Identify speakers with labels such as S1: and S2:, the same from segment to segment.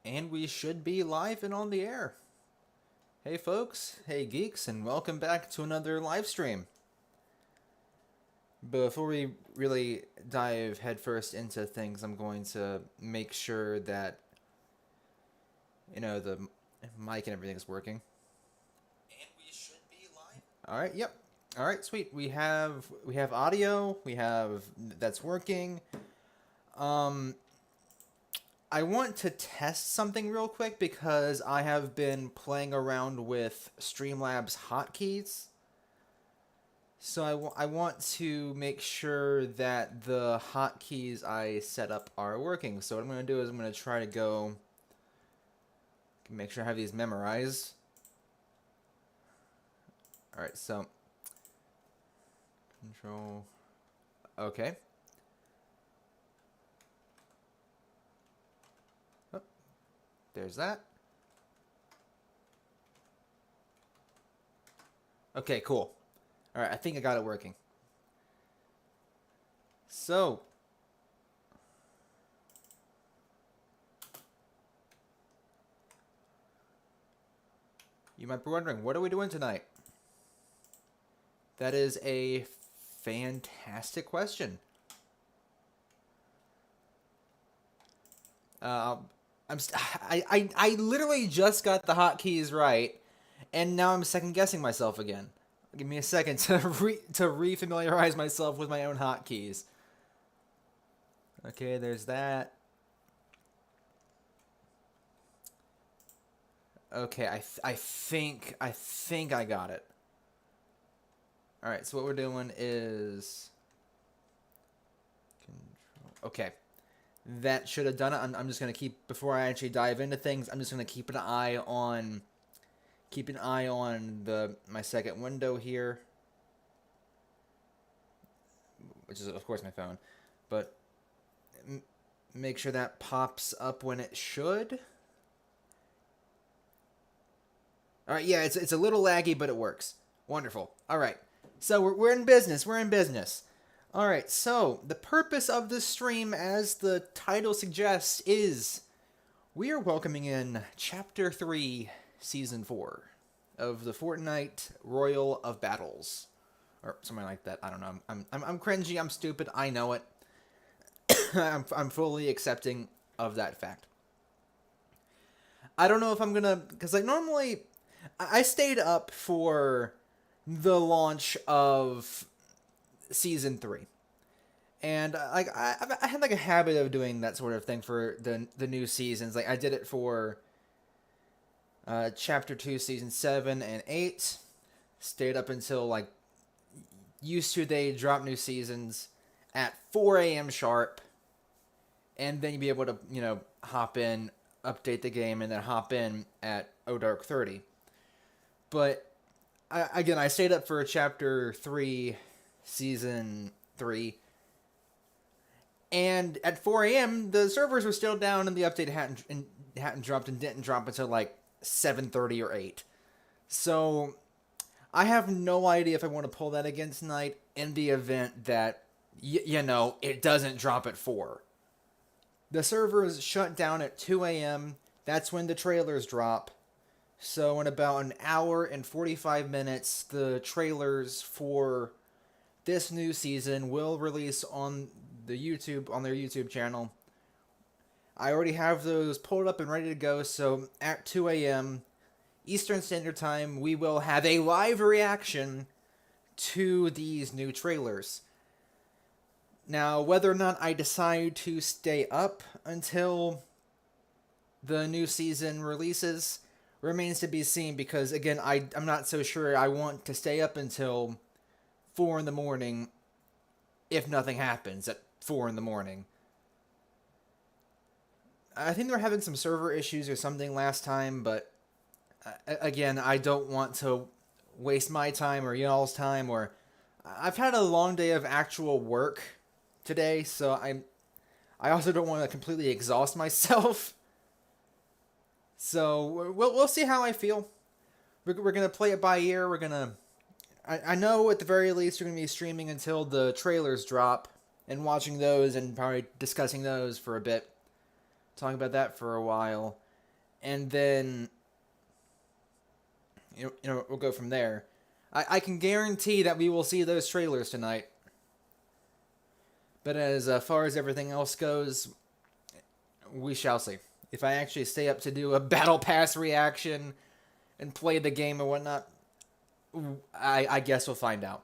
S1: And we should be live and on the air. Hey folks, hey geeks, and welcome back to another live stream. Before we really dive headfirst into things, I'm going to make sure that, the mic and everything is working. And we should be live. All right, yep. All right, sweet. We have audio, that's working. Um I want to test something real quick because I have been playing around with Streamlabs hotkeys. So I want to make sure that the hotkeys I set up are working. So what I'm going to do is I'm going to try to go make sure I have these memorized. Alright, so control. Okay. Oh, there's that. Okay, cool. Alright, I think I got it working. So, you might be wondering, what are we doing tonight? That is a fantastic question. I literally just got the hotkeys right, and now I'm second guessing myself again. Give me a second to refamiliarize myself with my own hotkeys. Okay, there's that. Okay, I think I got it. All right, so what we're doing is control. Okay, that should have done it. I'm just gonna keep before I actually dive into things. I'm just gonna keep an eye on my second window here, which is of course my phone, but make sure that pops up when it should. All right, yeah, it's a little laggy, but it works. Wonderful. All right, so we're in business. We're in business. All right, so the purpose of this stream, as the title suggests, is we are welcoming in Chapter 3, Season 4 of the Fortnite Royal of Battles, or something like that. I don't know. I'm cringy. I'm stupid. I know it. I'm fully accepting of that fact. I don't know if I'm gonna, because like normally, I stayed up for the launch of Season 3. And like I had like a habit of doing that sort of thing for the new seasons. Like I did it for Chapter 2, Season 7 and 8. Stayed up until like used to they drop new seasons at 4 a.m. sharp, and then you'd be able to hop in, update the game, and then hop in at Dark 30. But I stayed up for Chapter 3, Season 3. And at 4 a.m., the servers were still down, and the update hadn't dropped, and didn't drop until like 7:30 or 8. So I have no idea if I want to pull that again tonight in the event that it doesn't drop at 4. The servers shut down at 2 a.m. That's when the trailers drop. So in about an hour and 45 minutes, the trailers for this new season will release on their YouTube channel. I already have those pulled up and ready to go, so at 2 a.m. Eastern Standard Time, we will have a live reaction to these new trailers. Now, whether or not I decide to stay up until the new season releases remains to be seen, because again, I'm not so sure I want to stay up until 4 in the morning if nothing happens at 4 in the morning. I think they're having some server issues or something last time, but again, I don't want to waste my time or y'all's time, or I've had a long day of actual work today, so I also don't want to completely exhaust myself. So we'll see how I feel. We're gonna play it by ear. I know at the very least we're gonna be streaming until the trailers drop and watching those and probably discussing those for a bit, talking about that for a while. and then we'll go from there. I can guarantee that we will see those trailers tonight. But as far as everything else goes, we shall see. If I actually stay up to do a Battle Pass reaction and play the game and whatnot, I guess we'll find out.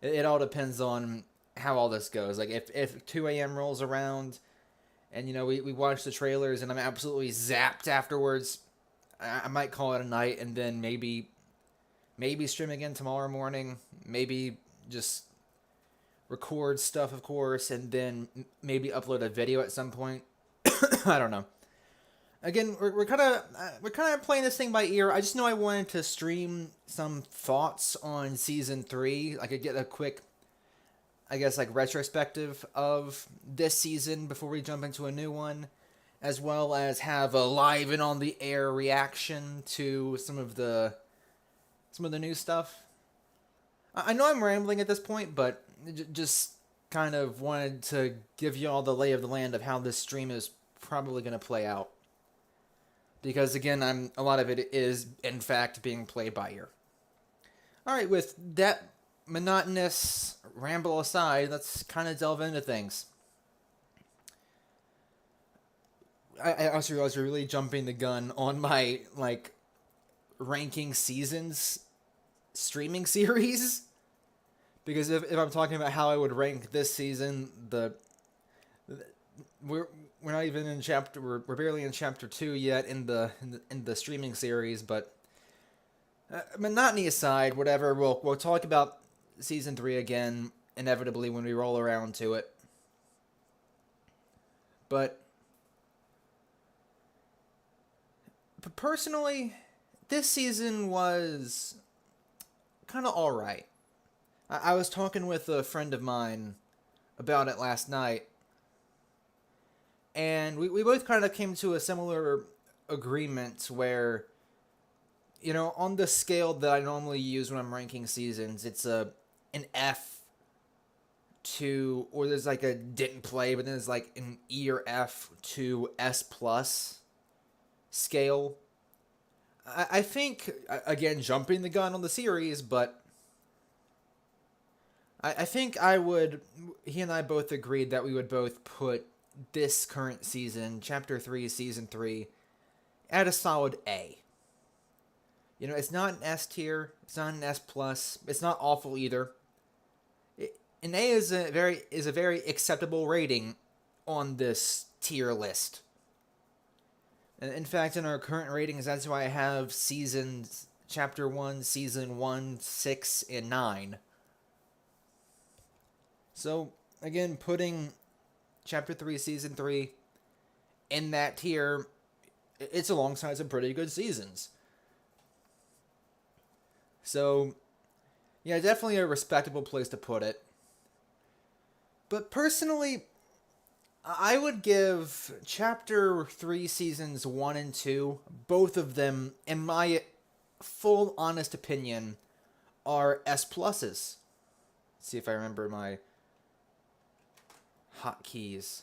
S1: It all depends on how all this goes. Like, if 2 a.m. rolls around and, we watch the trailers and I'm absolutely zapped afterwards, I might call it a night and then maybe stream again tomorrow morning. Maybe just record stuff, of course, and then maybe upload a video at some point. I don't know. Again, we're kind of playing this thing by ear. I just know I wanted to stream some thoughts on season 3. I could get a quick, I guess, like retrospective of this season before we jump into a new one, as well as have a live and on the air reaction to some of the new stuff. I know I'm rambling at this point, but just kind of wanted to give you all the lay of the land of how this stream is probably going to play out. Because again, a lot of it is in fact being played by ear. All right, with that monotonous ramble aside, let's kind of delve into things. I also was really jumping the gun on my ranking seasons streaming series, because if I'm talking about how I would rank this season, we're not even in we're barely in chapter 2 yet in the streaming series, but monotony aside, whatever, we'll talk about season 3 again inevitably when we roll around to it. But personally, this season was kind of alright. I was talking with a friend of mine about it last night, and we both kind of came to a similar agreement where, on the scale that I normally use when I'm ranking seasons, it's an F to, or there's like a didn't play, but then there's like an E or F to S plus scale. I think, again, jumping the gun on the series, but I think he and I both agreed that we would both put this current season, Chapter 3, Season 3, at a solid A. It's not an S tier, it's not an S plus, it's not awful either. An A is a very acceptable rating on this tier list. And in fact, in our current ratings, that's why I have seasons, Chapter 1, Season 1, 6, and 9. So, again, putting Chapter 3, Season 3 in that tier, it's alongside some pretty good seasons. So, yeah, definitely a respectable place to put it. But personally, I would give Chapter 3, Seasons 1 and 2, both of them, in my full honest opinion, are S pluses. Let's see if I remember my hotkeys.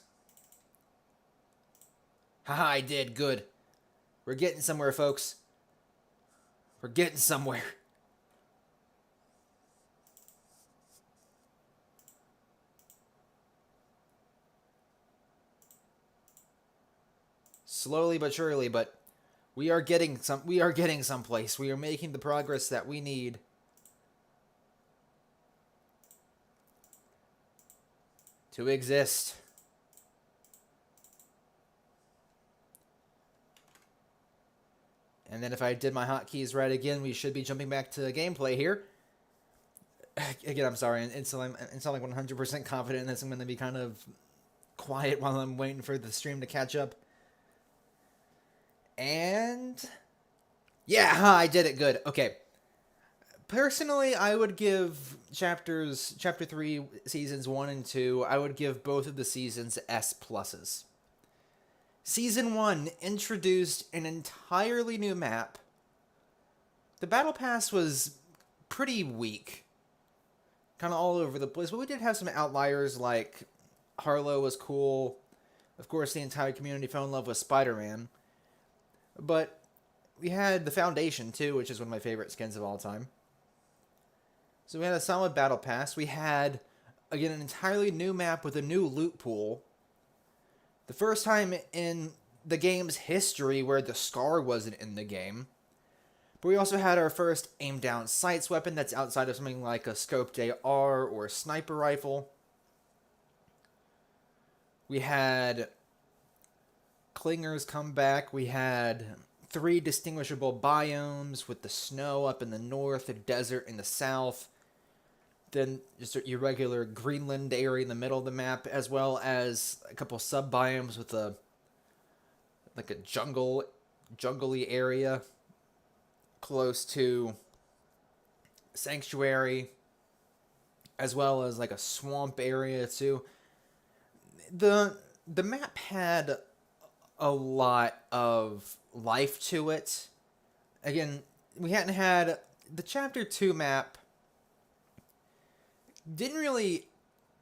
S1: Haha, I did. Good. We're getting somewhere, folks. We're getting somewhere. Slowly but surely, but we are getting someplace. We are making the progress that we need. To exist. And then if I did my hotkeys right again, we should be jumping back to gameplay here. Again, I'm sorry, until I'm 100% confident in this, I'm going to be kind of quiet while I'm waiting for the stream to catch up. And yeah, I did it. Good. Okay. Personally, I would give Chapter 3, Seasons 1 and 2, I would give both of the seasons S pluses. Season 1 introduced an entirely new map. The Battle Pass was pretty weak. Kind of all over the place, but we did have some outliers, like Harlow was cool. Of course, the entire community fell in love with Spider-Man. But we had the Foundation too, which is one of my favorite skins of all time. So we had a solid battle pass. We had, again, an entirely new map with a new loot pool. The first time in the game's history where the Scar wasn't in the game. But we also had our first aim-down sights weapon that's outside of something like a scoped AR or a sniper rifle. We had Clingers come back. We had 3 distinguishable biomes with the snow up in the north, the desert in the south, then just your regular Greenland area in the middle of the map, as well as a couple sub-biomes with a jungly area close to Sanctuary, as well as like a swamp area too. The map had a lot of life to it. Again, we hadn't had the Chapter 2 map didn't really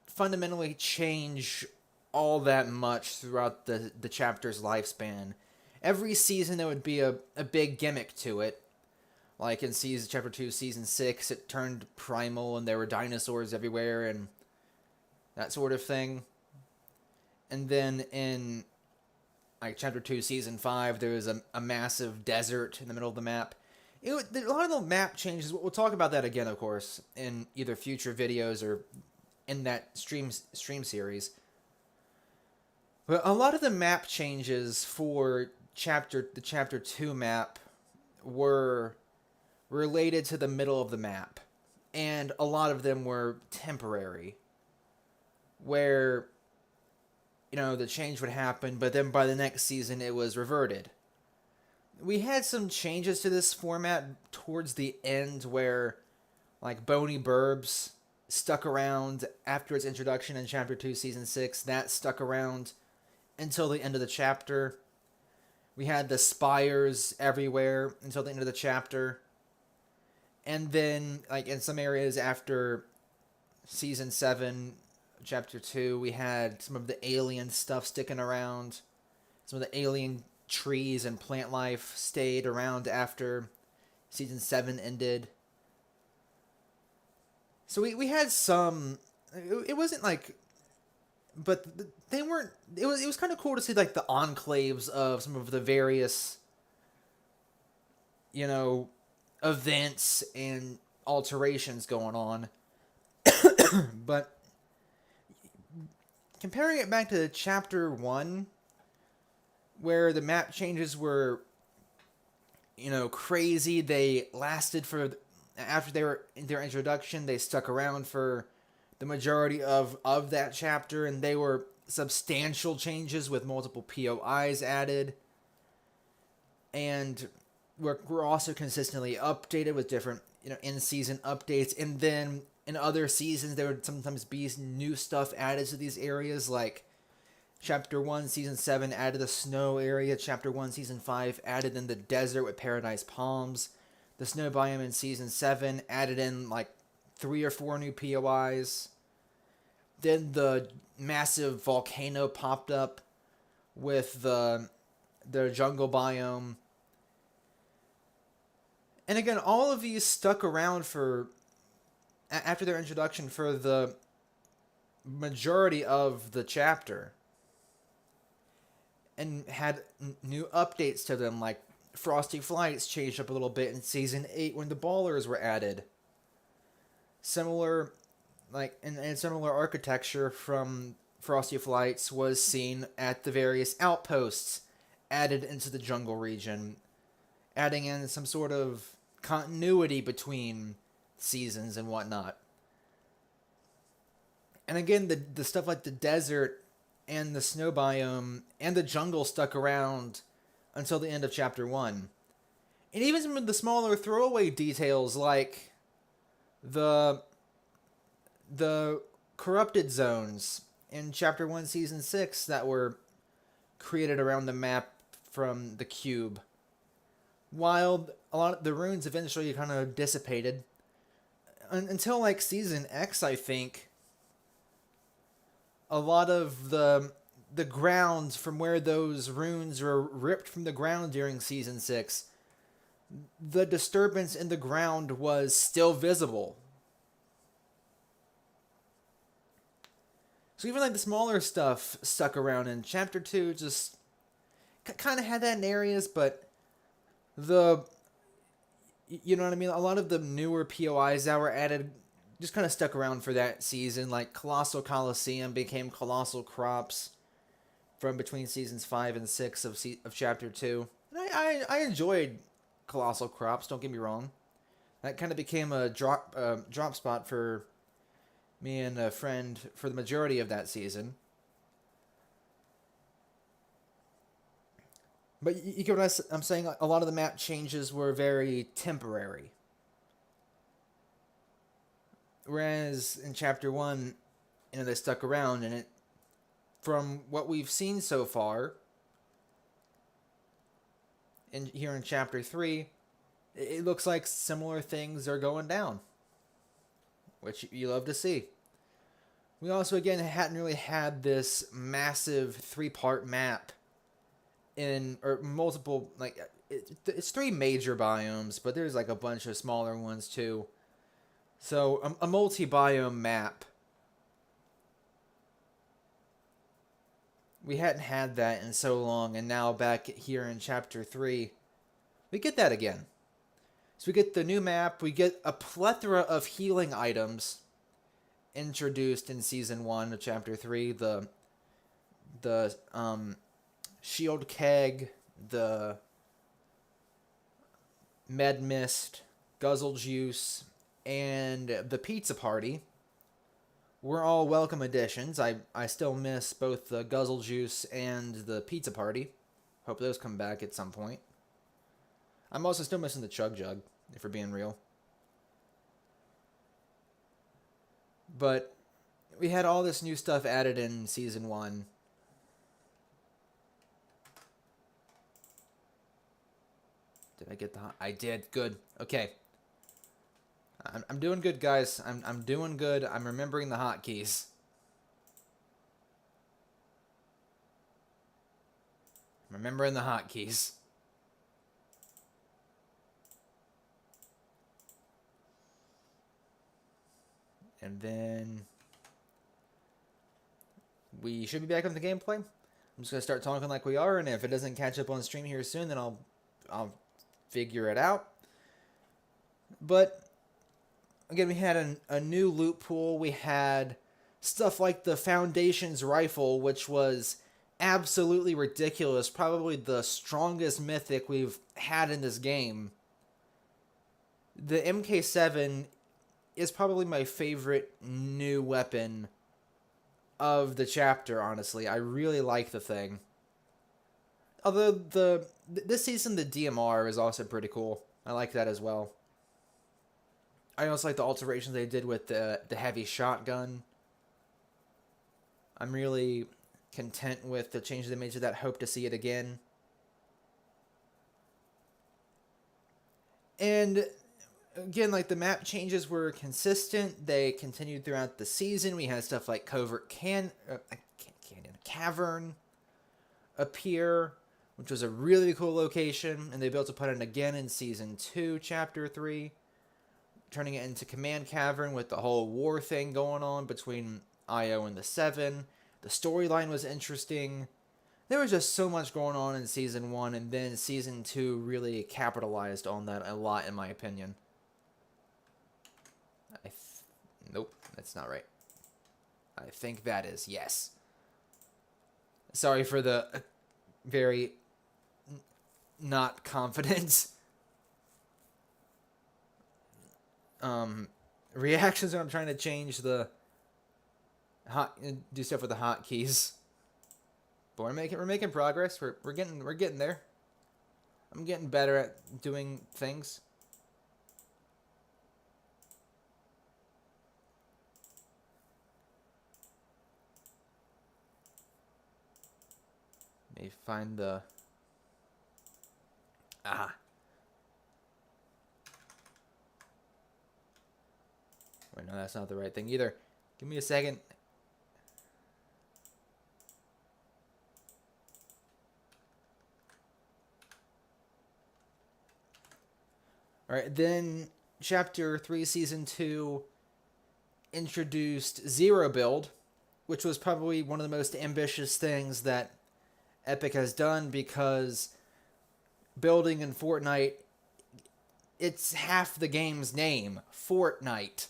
S1: fundamentally change all that much throughout the chapter's lifespan. Every season there would be a big gimmick to it. Like in Chapter 2, Season 6, it turned primal and there were dinosaurs everywhere and that sort of thing. And then in like Chapter 2, Season 5, there was a massive desert in the middle of the map. A lot of the map changes, we'll talk about that again, of course, in either future videos or in that stream series. But a lot of the map changes for the Chapter 2 map were related to the middle of the map. And a lot of them were temporary. Where, the change would happen, but then by the next season it was reverted. We had some changes to this format towards the end where, like, Bony Burbs stuck around after its introduction in Chapter 2, Season 6. That stuck around until the end of the chapter. We had the spires everywhere until the end of the chapter. And then, like, in some areas after Season 7, Chapter 2, we had some of the alien stuff sticking around. Some of the alien trees and plant life stayed around after Season 7 ended. So we had some... It wasn't like... But they weren't... It was kind of cool to see like the enclaves of some of the various, events and alterations going on. But comparing it back to Chapter 1, where the map changes were, crazy. They lasted after their introduction, they stuck around for the majority of that chapter, and they were substantial changes with multiple POIs added. And we're also consistently updated with different, in-season updates, and then in other seasons there would sometimes be new stuff added to these areas, like Chapter 1, Season 7 added the snow area. Chapter 1, Season 5 added in the desert with Paradise Palms. The snow biome in Season 7 added in like 3 or 4 new POIs. Then the massive volcano popped up with the jungle biome. And again, all of these stuck around after their introduction for the majority of the chapter. And had new updates to them, like Frosty Flights changed up a little bit in Season 8 when the Ballers were added. Similar, and similar architecture from Frosty Flights was seen at the various outposts added into the jungle region, adding in some sort of continuity between seasons and whatnot. And again, the stuff like the desert and the snow biome and the jungle stuck around until the end of Chapter 1. And even some of the smaller throwaway details like the corrupted zones in Chapter 1, Season 6 that were created around the map from the cube. While a lot of the runes eventually kind of dissipated until like Season X, I think. A lot of the ground from where those runes were ripped from the ground during Season 6 the disturbance in the ground was still visible. So even like the smaller stuff stuck around in Chapter 2 just kind of had that in areas, but the, you know what I mean? A lot of the newer POIs that were added just kind of stuck around for that season. Like Colossal Coliseum became Colossal Crops from between seasons 5 and 6 of Chapter 2. And I enjoyed Colossal Crops, don't get me wrong. That kind of became a drop spot for me and a friend for the majority of that season. But you get what I'm saying? A lot of the map changes were very temporary. Whereas in Chapter 1, they stuck around, and it, from what we've seen so far, here in Chapter 3, it looks like similar things are going down, which you love to see. We also, again, hadn't really had this massive 3-part map or multiple, like, it's 3 major biomes, but there's like a bunch of smaller ones too. So a multi-biome map. We hadn't had that in so long, and now back here in Chapter 3, we get that again. So we get the new map, we get a plethora of healing items introduced in Season 1 of Chapter 3. The Shield Keg, the Med Mist, Guzzle Juice, and the Pizza Party were all welcome additions. I still miss both the Guzzle Juice and the Pizza Party. Hope those come back at some point. I'm also still missing the Chug Jug, if we're being real. But we had all this new stuff added in Season 1. Did I get the hot? I did. Good. Okay. I'm doing good, guys. I'm doing good. I'm remembering the hotkeys. I'm remembering the hotkeys. And then we should be back on the gameplay. I'm just gonna start talking like we are, and if it doesn't catch up on stream here soon, then I'll figure it out. But again, we had a new loot pool. We had stuff like the Foundation's rifle, which was absolutely ridiculous. Probably the strongest mythic we've had in this game. The MK7 is probably my favorite new weapon of the chapter, honestly. I really like the thing. Although this season, the DMR is also pretty cool. I like that as well. I also like the alterations they did with the heavy shotgun. I'm really content with the changes they made to that. Hope to see it again. And again, like the map changes were consistent. They continued throughout the season. We had stuff like Covert Cavern appear, which was a really cool location, and they built upon it again in Season 2, Chapter 3, turning it into Command Cavern with the whole war thing going on between Io and the Seven. The storyline was interesting. There was just so much going on in Season 1, and then Season 2 really capitalized on that a lot, in my opinion. Nope, that's not right. I think that is, yes. Sorry for the very not confident reactions when I'm trying to change do stuff with the hotkeys. But we're making progress. We're getting there. I'm getting better at doing things. Let me find the Wait, no, that's not the right thing either. Give me a second. All right, then Chapter 3, Season 2 introduced Zero Build, which was probably one of the most ambitious things that Epic has done because building in Fortnite, it's half the game's name, Fortnite.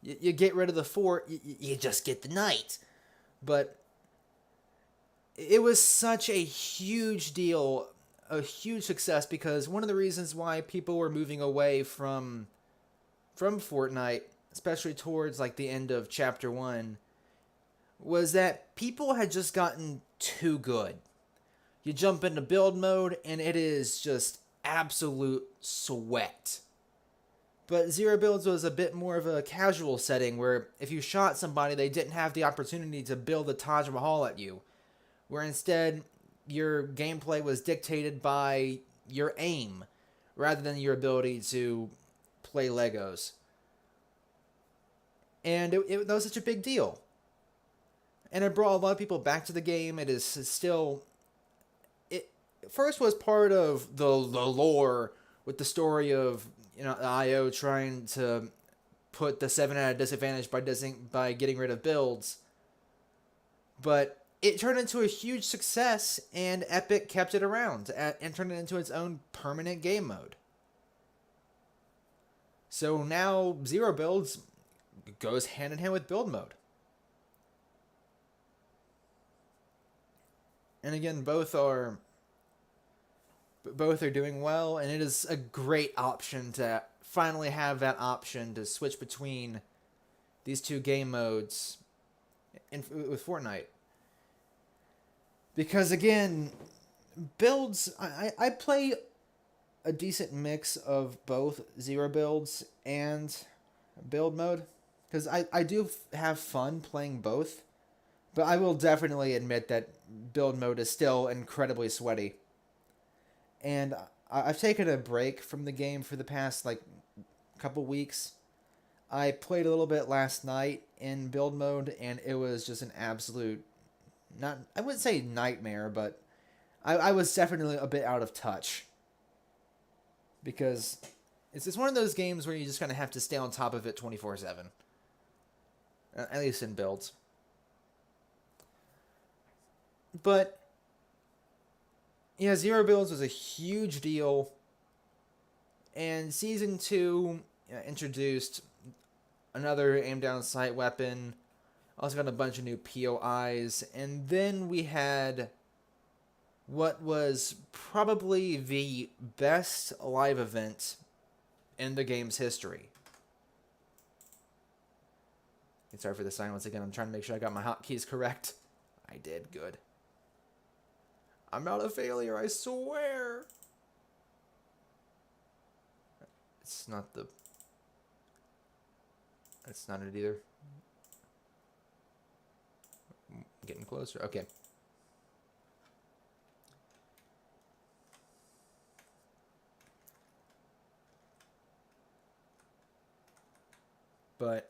S1: You get rid of the fort, you just get the night. But it was such a huge deal, a huge success, because one of the reasons why people were moving away from Fortnite, especially towards like the end of Chapter 1, was that people had just gotten too good. You jump into build mode and it is just absolute sweat. But Zero Builds was a bit more of a casual setting where if you shot somebody, they didn't have the opportunity to build the Taj Mahal at you. Where instead, your gameplay was dictated by your aim rather than your ability to play Legos. And that was such a big deal. And it brought a lot of people back to the game. It is still... It first was part of the lore with the story of IO trying to put the 7 at a disadvantage by getting rid of builds. But it turned into a huge success, and Epic kept it around and turned it into its own permanent game mode. So now Zero Builds goes hand in hand with build mode. And again, both are doing well, and it is a great option to finally have that option to switch between these two game modes with Fortnite. Because again, builds, I play a decent mix of both Zero Builds and build mode, because I do have fun playing both, but I will definitely admit that build mode is still incredibly sweaty. And I've taken a break from the game for the past couple weeks. I played a little bit last night in build mode, and it was just an absolute, I wouldn't say nightmare, but I was definitely a bit out of touch. Because it's one of those games where you just kind of have to stay on top of it 24/7. At least in builds. But yeah, Zero Builds was a huge deal. And Season 2 introduced another aim down sight weapon. Also got a bunch of new POIs. And then we had what was probably the best live event in the game's history. Sorry for the silence again. I'm trying to make sure I got my hotkeys correct. I did. Good. I'm not a failure, I swear. It's not it either. Getting closer. Okay. But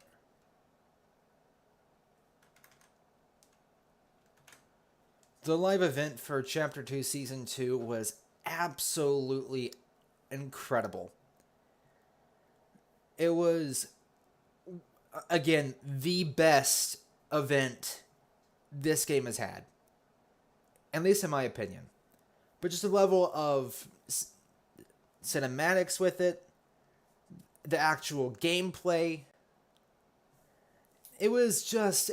S1: the live event for Chapter 2 Season 2 was absolutely incredible. It was, again, the best event this game has had. At least in my opinion. But just the level of cinematics with it, the actual gameplay, it was just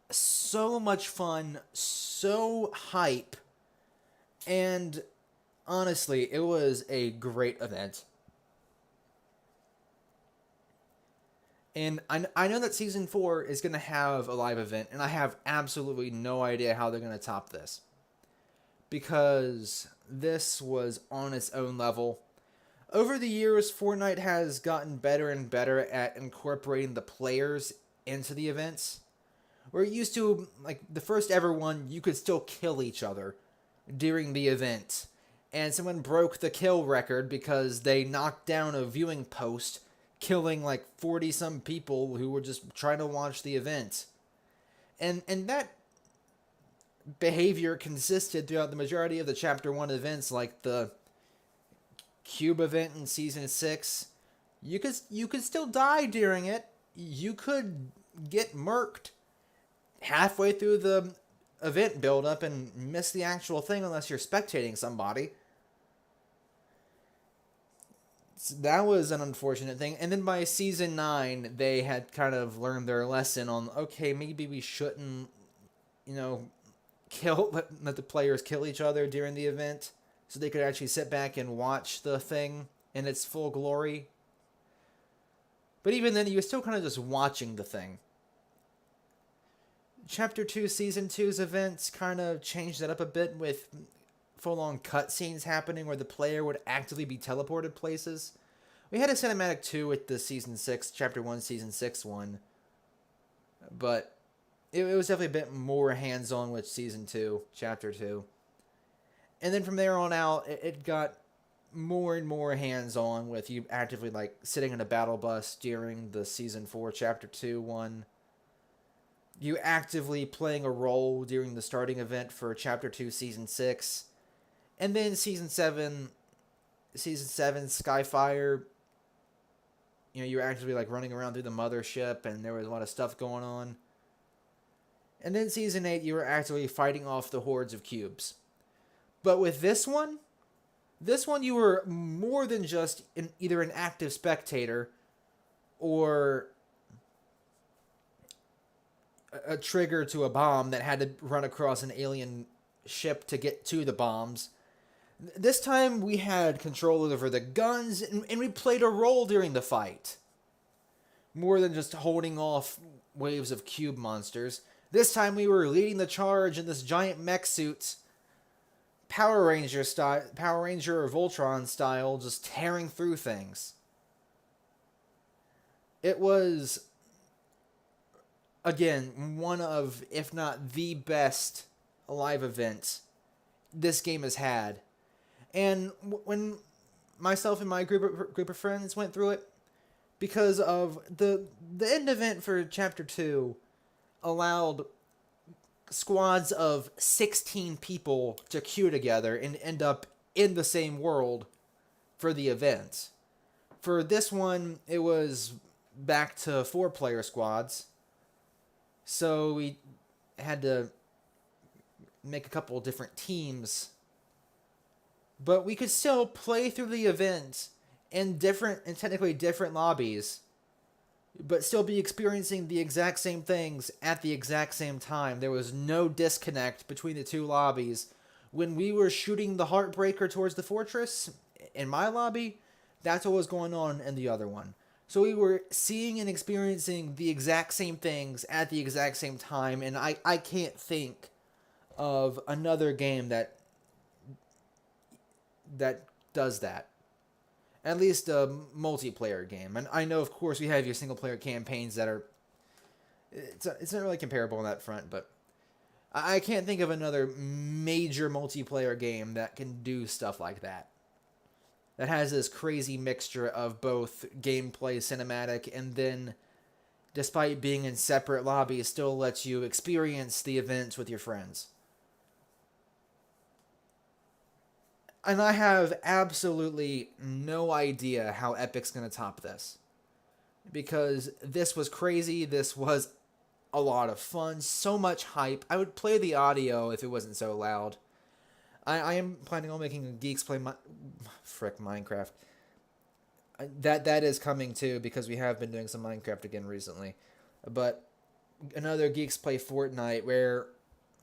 S1: so much fun, so hype, and honestly, it was a great event. And I know that Season 4 is going to have a live event, and I have absolutely no idea how they're going to top this. Because this was on its own level. Over the years, Fortnite has gotten better and better at incorporating the players into the events. Where it used to, the first ever one, you could still kill each other during the event. And someone broke the kill record because they knocked down a viewing post, killing 40-some people who were just trying to watch the event. And that behavior consisted throughout the majority of the Chapter 1 events, like the cube event in season 6, you could still die during it. You could get murked halfway through the event build-up and miss the actual thing unless you're spectating somebody. So that was an unfortunate thing. And then by season 9, they had kind of learned their lesson on, okay, maybe we shouldn't, let the players kill each other during the event, so they could actually sit back and watch the thing in its full glory. But even then, you were still kind of just watching the thing. Chapter 2, Season 2's events kind of changed that up a bit with full-on cutscenes happening where the player would actively be teleported places. We had a cinematic 2 with the Season 6, Chapter 1, Season 6 one. But it was definitely a bit more hands-on with Season 2, Chapter 2. And then from there on out, it got more and more hands-on with you actively, sitting in a battle bus during the Season 4, Chapter 2 one. You actively playing a role during the starting event for Chapter 2, Season 6. And then Season 7, Skyfire, you were actively, running around through the mothership, and there was a lot of stuff going on. And then Season 8, you were actively fighting off the hordes of cubes. But with this one you were more than just either an active spectator or a trigger to a bomb that had to run across an alien ship to get to the bombs. This time we had control over the guns, and we played a role during the fight. More than just holding off waves of cube monsters. This time we were leading the charge in this giant mech suit, Power Ranger or Voltron style, just tearing through things. It was, again, one of, if not the best live event this game has had. And when myself and my group of friends went through it, because of the end event for Chapter 2 allowed squads of 16 people to queue together and end up in the same world for the event. For this one, it was back to 4-player squads. So we had to make a couple different teams. But we could still play through the event in technically different lobbies, but still be experiencing the exact same things at the exact same time. There was no disconnect between the two lobbies. When we were shooting the Heartbreaker towards the fortress in my lobby, that's what was going on in the other one. So we were seeing and experiencing the exact same things at the exact same time, and I can't think of another game that does that. At least a multiplayer game. And I know, of course, we have your single-player campaigns that are... It's not really comparable on that front, but I can't think of another major multiplayer game that can do stuff like that. That has this crazy mixture of both gameplay, cinematic, and then, despite being in separate lobbies, still lets you experience the events with your friends. And I have absolutely no idea how Epic's going to top this. Because this was crazy, this was a lot of fun, so much hype. I would play the audio if it wasn't so loud. I am planning on making Geeks Play Minecraft. That is coming too, because we have been doing some Minecraft again recently. But another Geeks Play Fortnite, where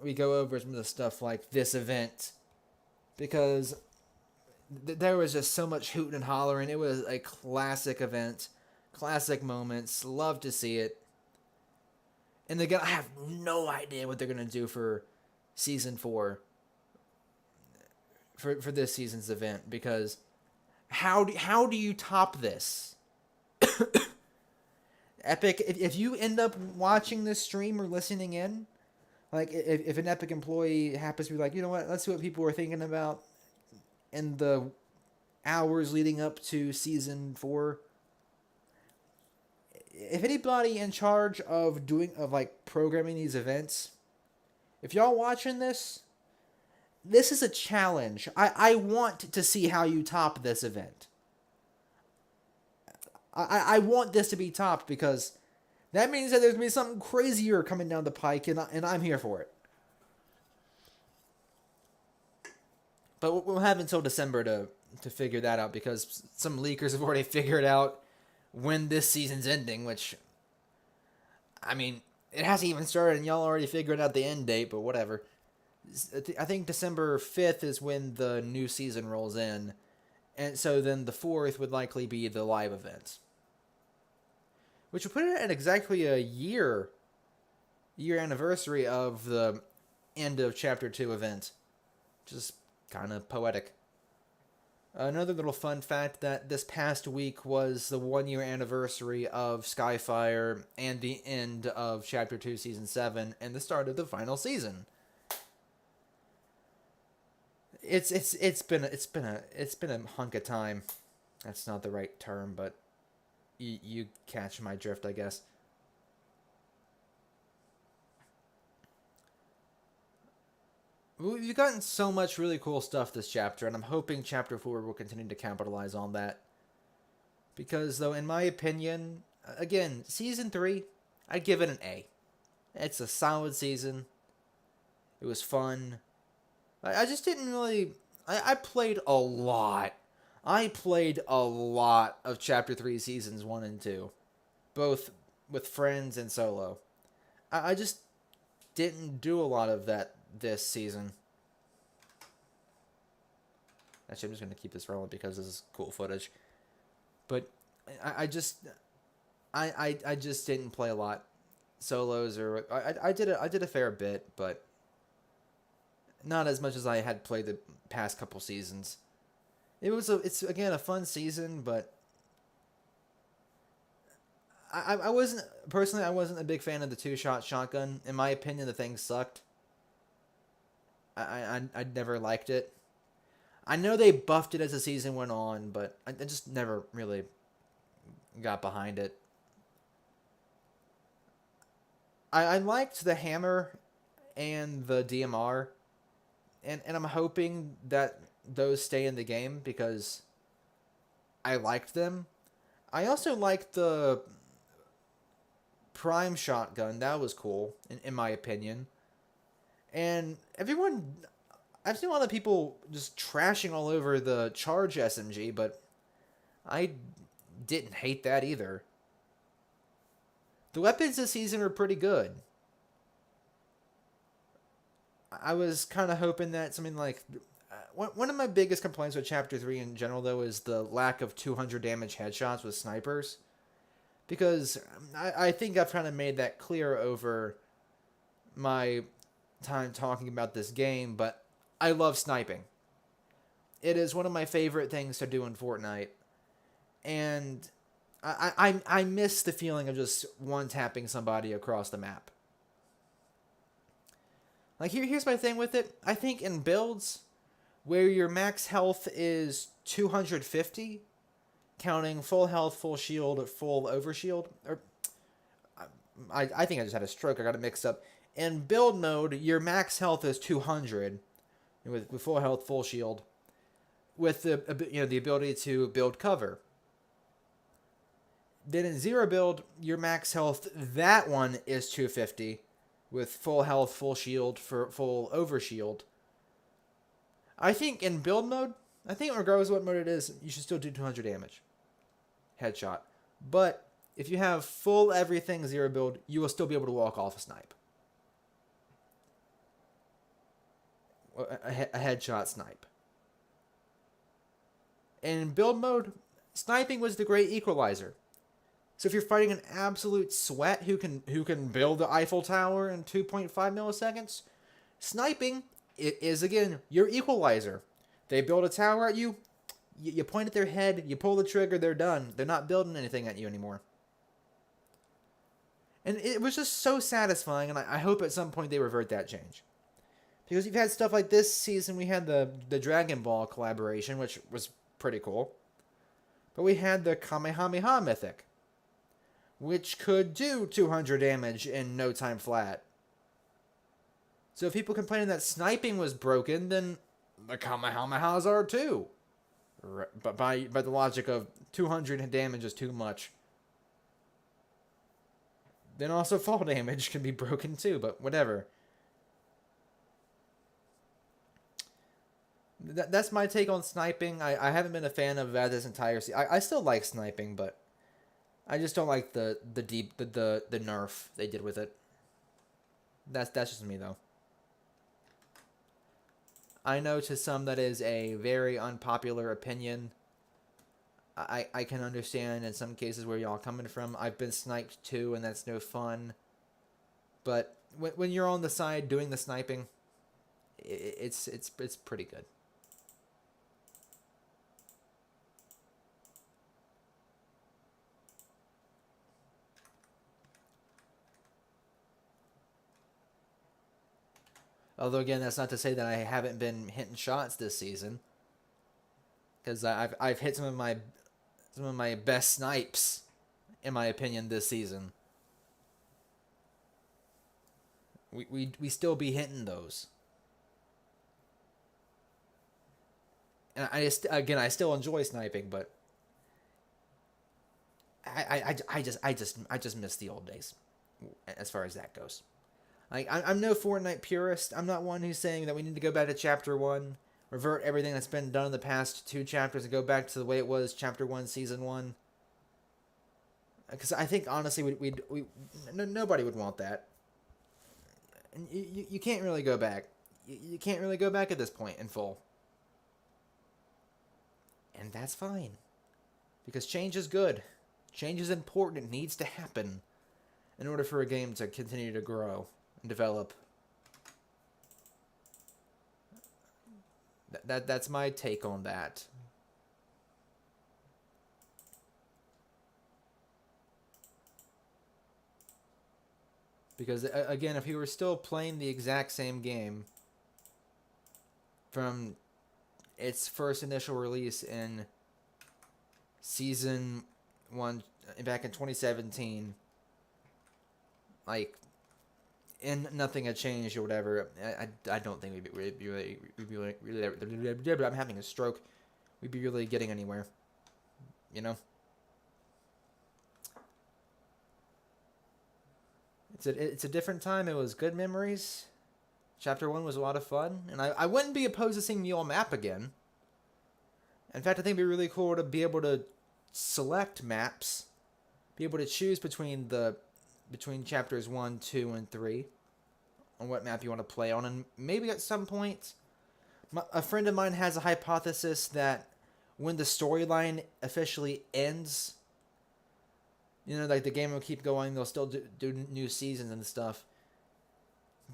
S1: we go over some of the stuff like this event. Because there was just so much hooting and hollering. It was a classic event. Classic moments. Love to see it. And again, I have no idea what they're going to do for Season 4. For this season's event. Because how do you top this? Epic, if you end up watching this stream or listening in, if an Epic employee happens to be like, you know what, let's see what people are thinking about in the hours leading up to Season 4. If anybody in charge of programming these events, if y'all watching this, this is a challenge. I want to see how you top this event. I want this to be topped because that means that there's going to be something crazier coming down the pike, and I'm here for it. But we'll have until December to figure that out because some leakers have already figured out when this season's ending, which, I mean, it hasn't even started and y'all already figured out the end date, but whatever. I think December 5th is when the new season rolls in, and so then the 4th would likely be the live event. Which would put it at exactly a year anniversary of the end of Chapter 2 event. Just kind of poetic. Another little fun fact that this past week was the 1-year anniversary of Skyfire and the end of Chapter 2 Season 7 and the start of the final season. It's been a hunk of time. That's not the right term, but you catch my drift, I guess. We've gotten so much really cool stuff this chapter, and I'm hoping Chapter 4 will continue to capitalize on that. Because, though, in my opinion, again, Season 3, I'd give it an A. It's a solid season. It was fun. I just didn't really... I played a lot. I played a lot of Chapter 3 Seasons 1 and 2. Both with friends and solo. I just didn't do a lot of that this season. Actually, I'm just going to keep this rolling because this is cool footage. But I just didn't play a lot. Solos or... I did a fair bit, but not as much as I had played the past couple seasons. It's again a fun season, but I wasn't personally a big fan of the 2-shot shotgun. In my opinion, the thing sucked. I never liked it. I know they buffed it as the season went on, but I just never really got behind it. I liked the hammer and the DMR, and I'm hoping that those stay in the game because I liked them. I also liked the prime shotgun. That was cool, in my opinion. And I've seen a lot of people just trashing all over the charge SMG, but I didn't hate that either. The weapons this season were pretty good. I was kind of hoping that something like... One of my biggest complaints with Chapter 3 in general, though, is the lack of 200 damage headshots with snipers. Because I think I've kind of made that clear over my time talking about this game, but I love sniping. It is one of my favorite things to do in Fortnite. And I miss the feeling of just one-tapping somebody across the map. Like, here's my thing with it. I think in builds where your max health is 250, counting full health, full shield, full overshield, or I think I just had a stroke. I got it mixed up. In build mode, your max health is 200 with full health, full shield, with the ability to build cover. Then in zero build, your max health, that one is 250 with full health, full shield, for full overshield. I think in build mode, regardless of what mode it is, you should still do 200 damage. Headshot. But if you have full everything zero build, you will still be able to walk off a snipe. A headshot snipe. And in build mode, sniping was the great equalizer. So if you're fighting an absolute sweat who can build the Eiffel Tower in 2.5 milliseconds, sniping is, again, your equalizer. They build a tower at you, you point at their head, you pull the trigger, they're done. They're not building anything at you anymore. And it was just so satisfying, and I hope at some point they revert that change. Because you've had stuff like this season, we had the Dragon Ball collaboration, which was pretty cool. But we had the Kamehameha Mythic, which could do 200 damage in no time flat. So if people complaining that sniping was broken, then the Kamehamehas are too. But by the logic of 200 damage is too much. Then also fall damage can be broken too, but whatever. That's my take on sniping. I haven't been a fan of that this entire season. I still like sniping, but I just don't like the nerf they did with it. That's just me though. I know to some that is a very unpopular opinion. I can understand in some cases where y'all coming from. I've been sniped too, and that's no fun. But when you're on the side doing the sniping, it's pretty good. Although again, that's not to say that I haven't been hitting shots this season, because I've hit some of my best snipes, in my opinion, this season. We still be hitting those, and I still enjoy sniping, but I just miss the old days, as far as that goes. Like, I'm no Fortnite purist. I'm not one who's saying that we need to go back to Chapter 1, revert everything that's been done in the past 2 chapters, and go back to the way it was Chapter 1, Season 1. Because I think, honestly, nobody would want that. And you can't really go back. You can't really go back at this point in full. And that's fine. Because change is good. Change is important. It needs to happen in order for a game to continue to grow and develop. That's my take on that. Because again, if you were still playing the exact same game from its first initial release in Season 1 back in 2017, like, and nothing had changed or whatever, I don't think we'd be really I'm having a stroke. We'd be really getting anywhere, you know. It's a different time. It was good memories. Chapter 1 was a lot of fun, and I wouldn't be opposed to seeing the old map again. In fact, I think it'd be really cool to be able to select maps, be able to choose between chapters 1, 2, and 3 on what map you want to play on, and maybe at some point, a friend of mine has a hypothesis that when the storyline officially ends, you know, like the game will keep going, they'll still do new seasons and stuff,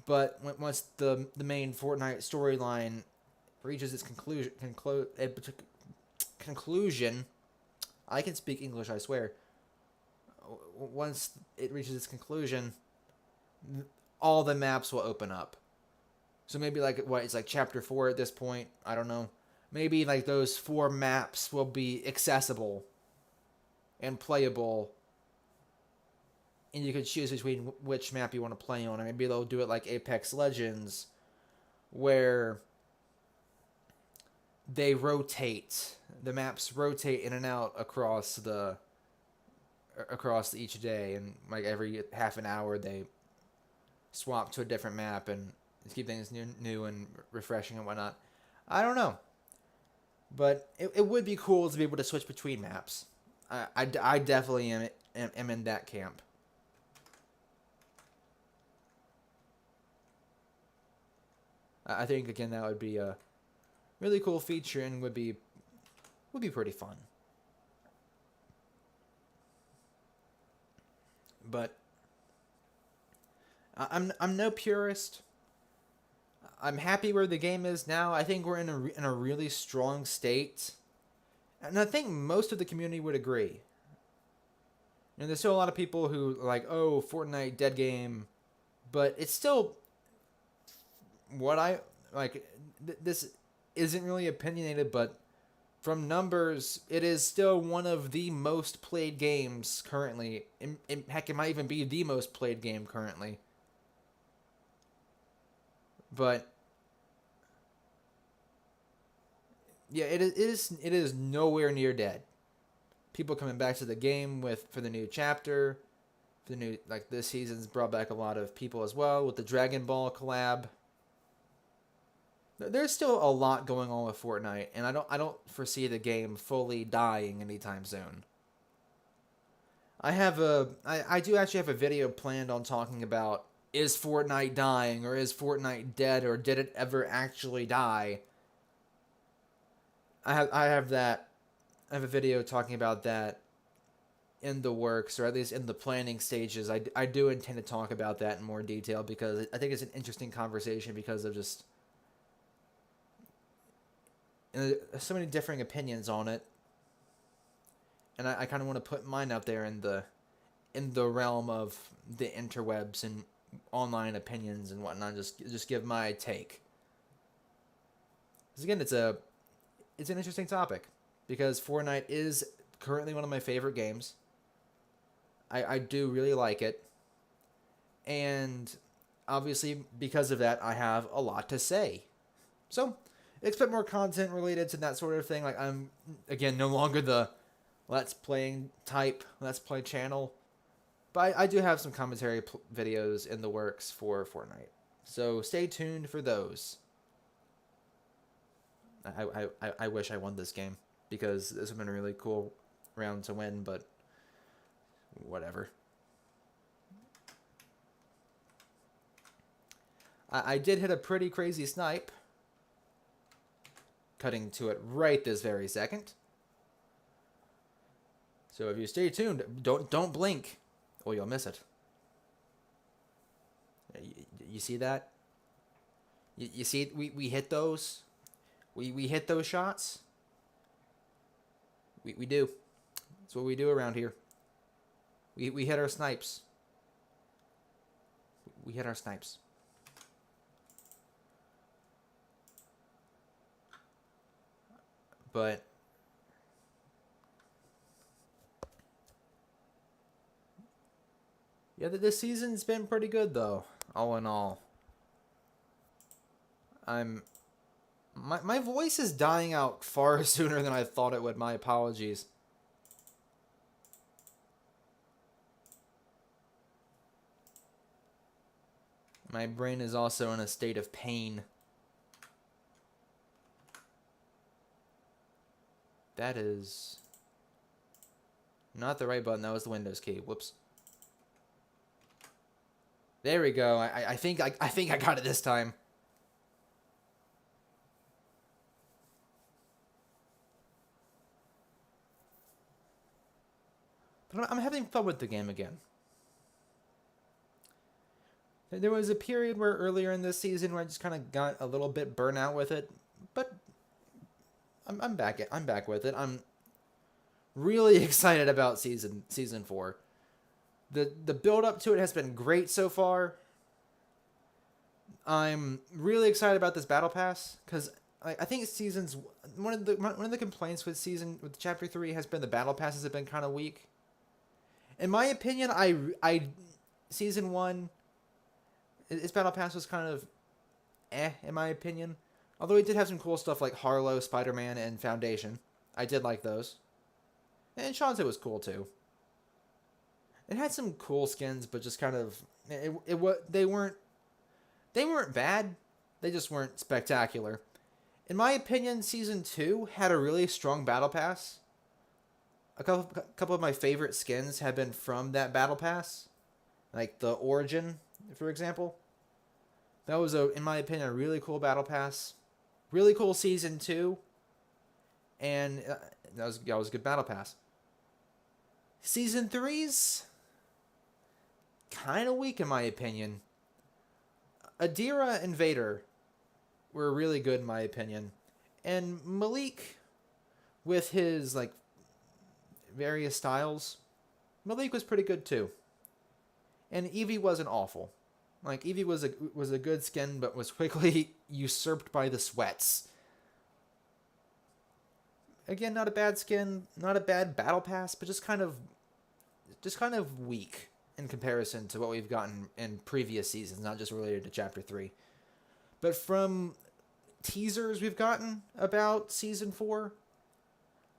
S1: but once the main Fortnite storyline reaches its conclusion, I can speak English, I swear. Once it reaches its conclusion, all the maps will open up. So maybe it's like chapter 4 at this point, I don't know. Maybe like those 4 maps will be accessible and playable, and you can choose between which map you want to play on. Or maybe they'll do it like Apex Legends, where they rotate. The maps rotate in and out across each day, and like every half an hour they swap to a different map and keep things new and refreshing and whatnot. I don't know, but it would be cool to be able to switch between maps. I definitely am in that camp. I think again that would be a really cool feature and would be pretty fun. But I'm no purist. I'm happy where the game is now. I think we're in a really strong state, and I think most of the community would agree. And there's still a lot of people who are like, oh, Fortnite dead game, but it's still what I like. This isn't really opinionated, but from numbers, it is still one of the most played games currently. Heck, it might even be the most played game currently. But yeah, it is nowhere near dead. People coming back to the game for the new chapter, for the new like this season's brought back a lot of people as well with the Dragon Ball collab. There's still a lot going on with Fortnite, and I don't foresee the game fully dying anytime soon. I do actually have a video planned on talking about, is Fortnite dying, or is Fortnite dead, or did it ever actually die? I have a video talking about that in the works, or at least in the planning stages. I do intend to talk about that in more detail because I think it's an interesting conversation because of just so many differing opinions on it, and I kind of want to put mine out there in the realm of the interwebs and online opinions and whatnot. Just give my take. Because again, it's an interesting topic because Fortnite is currently one of my favorite games. I do really like it, and obviously because of that, I have a lot to say. So expect more content related to that sort of thing. Like I'm again no longer the let's play channel, but I do have some commentary videos in the works for Fortnite. So stay tuned for those. I wish I won this game because this would have been a really cool round to win, but whatever. I did hit a pretty crazy snipe. Cutting to it right this very second. So if you stay tuned, don't blink, or you'll miss it. You see that? You see we hit those? We hit those shots? We do. That's what we do around here. We hit our snipes. We hit our snipes. But yeah, this season's been pretty good though, all in all. My voice is dying out far sooner than I thought it would. My apologies. My brain is also in a state of pain. That is not the right button. That was the Windows key. Whoops. There we go. I think I got it this time. But I'm having fun with the game again. There was a period where earlier in this season where I just kind of got a little bit burnt out with it, but I'm back. I'm back with it. I'm really excited about season 4. The build up to it has been great so far. I'm really excited about this battle pass because I think seasons one of the complaints with chapter 3 has been the battle passes have been kind of weak. In my opinion, I season 1 its battle pass was kind of in my opinion. Although it did have some cool stuff like Harlow, Spider-Man, and Foundation. I did like those. And Shantae was cool too. It had some cool skins, but just kind of they weren't bad. They just weren't spectacular. In my opinion, season 2 had a really strong battle pass. A couple of my favorite skins have been from that battle pass, like the Origin, for example. That was in my opinion, a really cool battle pass. Really cool season 2, and that was a good battle pass. Season 3's kind of weak in my opinion. Adira and Vader were really good in my opinion, and Malik with his like various styles, Malik was pretty good too. And Eevee wasn't awful. Like Eevee was a good skin, but was quickly usurped by the sweats. Again, not a bad skin, not a bad battle pass, but just kind of weak in comparison to what we've gotten in previous seasons, not just related to chapter 3. But from teasers we've gotten about season 4,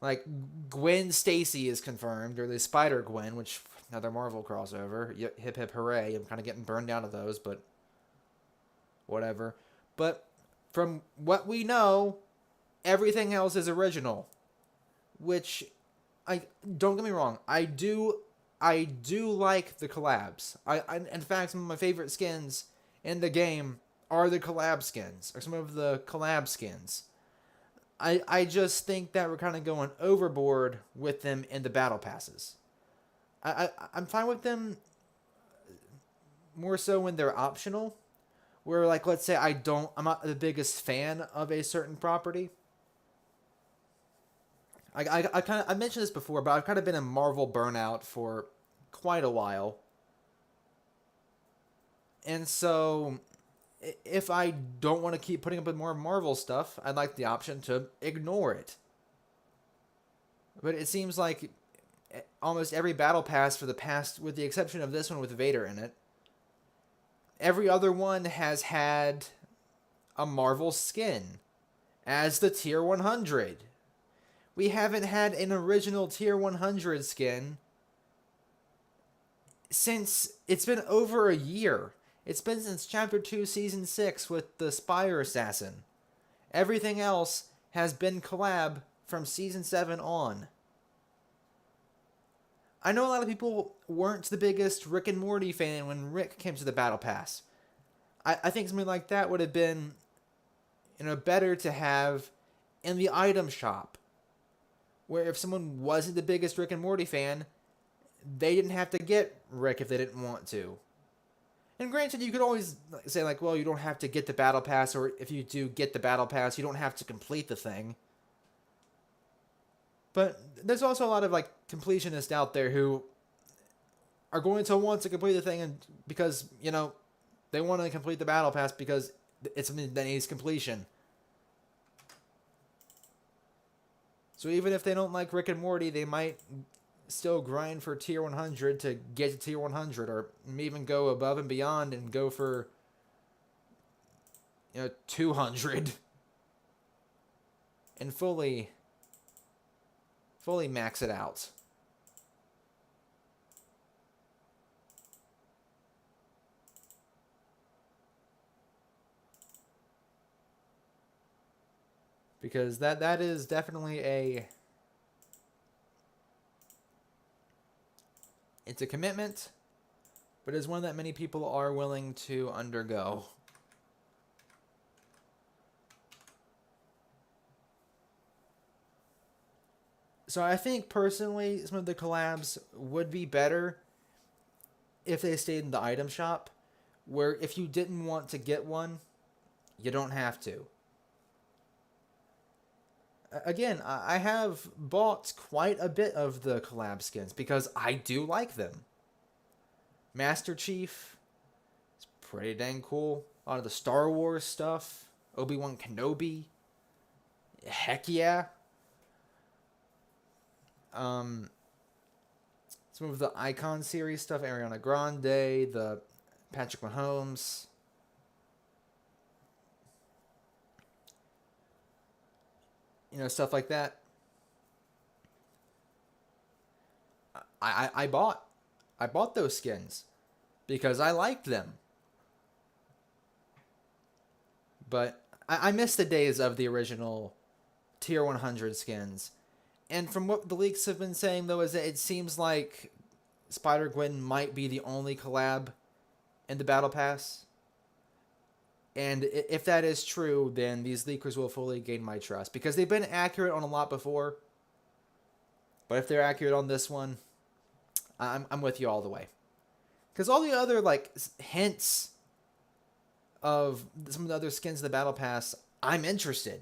S1: like Gwen Stacy is confirmed, or the Spider Gwen, which another Marvel crossover. Hip hip hooray! I'm kind of getting burned out of those, but whatever. But from what we know, everything else is original, which I don't get me wrong, I do like the collabs. In fact, some of my favorite skins in the game are the collab skins, or some of the collab skins. I just think that we're kind of going overboard with them in the battle passes. I'm fine with them more so when they're optional. Where, like, let's say I'm not the biggest fan of a certain property. I mentioned this before, but I've kind of been in Marvel burnout for quite a while. And so, if I don't want to keep putting up with more Marvel stuff, I'd like the option to ignore it. But it seems like almost every battle pass for the past, with the exception of this one with Vader in it, every other one has had a Marvel skin as the tier 100. We haven't had an original tier 100 skin since it's been over a year. It's been since Chapter 2, Season 6 with the Spire Assassin. Everything else has been collab from Season 7 on. I know a lot of people weren't the biggest Rick and Morty fan when Rick came to the Battle Pass. I think something like that would have been, better to have in the item shop. Where if someone wasn't the biggest Rick and Morty fan, they didn't have to get Rick if they didn't want to. And granted, you could always say, like, well, you don't have to get the Battle Pass, or if you do get the Battle Pass, you don't have to complete the thing. But there's also a lot of, like, completionists out there who are going to want to complete the thing and because, they want to complete the Battle Pass because it's something that needs completion. So even if they don't like Rick and Morty, they might still grind for tier 100 to get to tier 100, or even go above and beyond and go for 200 and fully max it out. Because that is definitely it's a commitment, but it's one that many people are willing to undergo. So I think personally some of the collabs would be better if they stayed in the item shop, where if you didn't want to get one, you don't have to. Again, I have bought quite a bit of the collab skins because I do like them. Master Chief is pretty dang cool. A lot of the Star Wars stuff. Obi-Wan Kenobi. Heck yeah. Some of the Icon series stuff. Ariana Grande. The Patrick Mahomes. Stuff like that. I bought those skins because I liked them. But I miss the days of the original tier 100 skins. And from what the leaks have been saying, though, is that it seems like Spider-Gwen might be the only collab in the Battle Pass. And if that is true, then these leakers will fully gain my trust. Because they've been accurate on a lot before. But if they're accurate on this one, I'm with you all the way. Because all the other, hints of some of the other skins in the Battle Pass, I'm interested.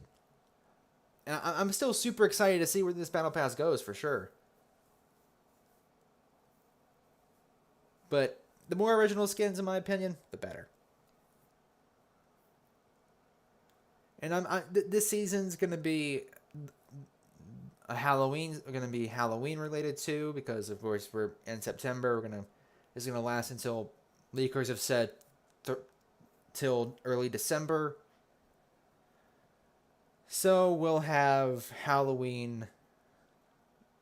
S1: And I'm still super excited to see where this Battle Pass goes, for sure. But the more original skins, in my opinion, the better. And this season's gonna be Halloween related too, because of course we're in September. It's gonna last until leakers have said till early December. So we'll have Halloween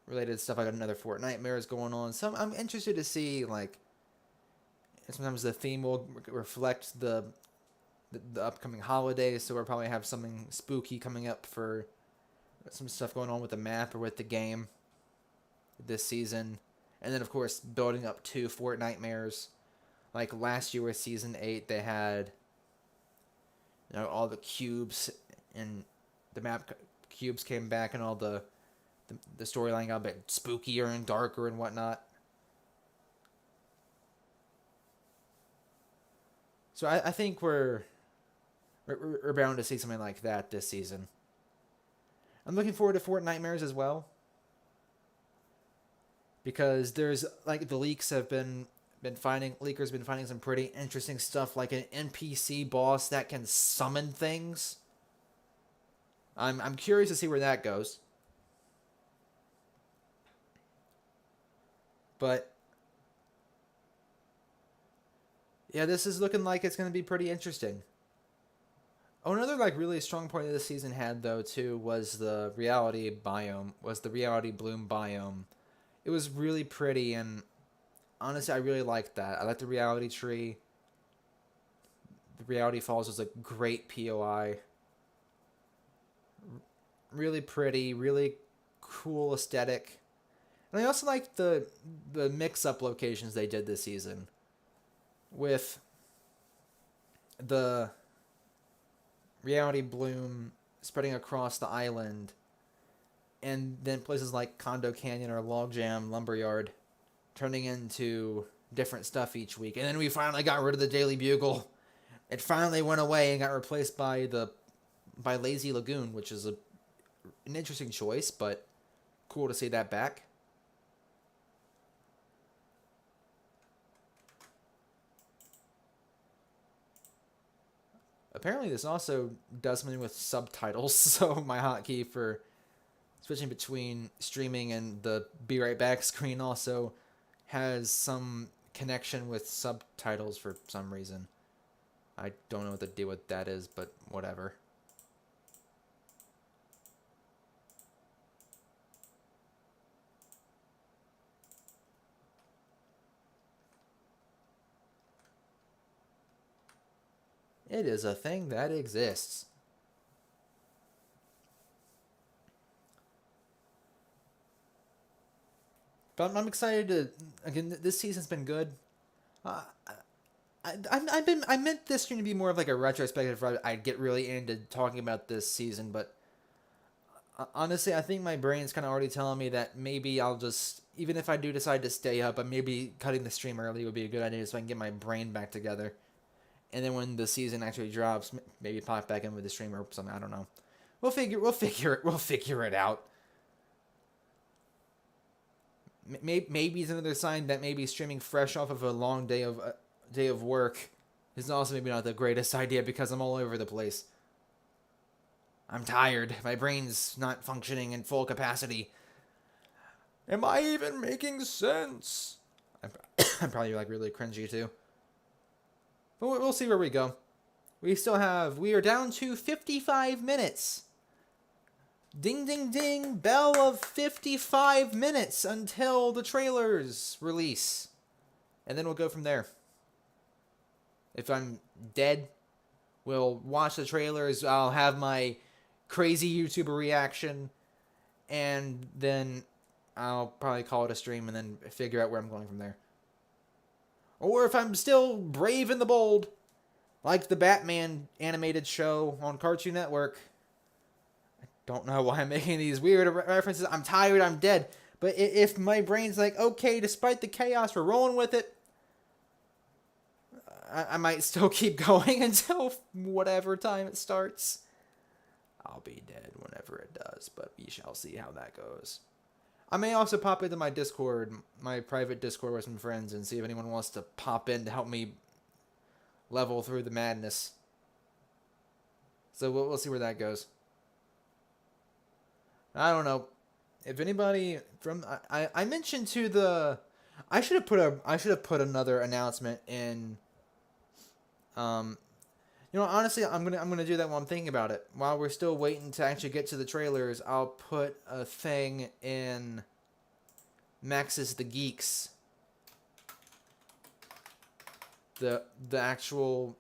S1: related stuff like another Fortnite is going on. So I'm interested to see like sometimes the theme will reflect the upcoming holidays. So we'll probably have something spooky coming up for some stuff going on with the map or with the game this season. And then of course building up to Fortnite. Like last year with season 8, they had all the cubes and the map cubes came back and all the storyline got a bit spookier and darker and whatnot. So I think we're bound to see something like that this season. I'm looking forward to Fortnite as well because there's like the leaks have been finding leakers been finding some pretty interesting stuff like an NPC boss that can summon things. I'm curious to see where that goes. But yeah, this is looking like it's going to be pretty interesting. Oh, another like really strong point of the season had though too was the reality biome, was the reality bloom biome. It was really pretty and honestly I really liked that. I liked the reality tree. The reality falls was a great POI. Really pretty, really cool aesthetic. And I also liked the mix-up locations they did this season, with the reality bloom spreading across the island, and then places like Condo Canyon or Logjam Lumberyard turning into different stuff each week. And then we finally got rid of the Daily Bugle. It finally went away and got replaced by Lazy Lagoon, which is an interesting choice, but cool to see that back. Apparently this also does something with subtitles, so my hotkey for switching between streaming and the be right back screen also has some connection with subtitles for some reason. I don't know what the deal with that is, but whatever. It is a thing that exists. But I'm excited to again. This season's been good. Uh, I meant this stream to be more of like a retrospective. I'd get really into talking about this season, but honestly, I think my brain's kind of already telling me that maybe I'll just, even if I do decide to stay up, maybe cutting the stream early would be a good idea so I can get my brain back together. And then when the season actually drops, maybe pop back in with the stream or something. I don't know. We'll figure it out. Maybe it's another sign that maybe streaming fresh off of a long day of work is also maybe not the greatest idea because I'm all over the place. I'm tired. My brain's not functioning in full capacity. Am I even making sense? I'm probably like really cringy too. But we'll see where we go. We are down to 55 minutes. Ding, ding, ding, bell of 55 minutes until the trailers release. And then we'll go from there. If I'm dead, we'll watch the trailers. I'll have my crazy YouTuber reaction. And then I'll probably call it a stream and then figure out where I'm going from there. Or if I'm still brave and the bold, like the Batman animated show on Cartoon Network. I don't know why I'm making these weird references. I'm tired, I'm dead. But if my brain's like, okay, despite the chaos, we're rolling with it, I might still keep going until whatever time it starts. I'll be dead whenever it does, but we shall see how that goes. I may also pop into my Discord, my private Discord with some friends, and see if anyone wants to pop in to help me level through the madness. So we'll see where that goes. I don't know. If anybody from I mentioned to the I should have put another announcement in You know, honestly, I'm gonna do that while I'm thinking about it. While we're still waiting to actually get to the trailers, I'll put a thing in Maxis the Geeks, the actual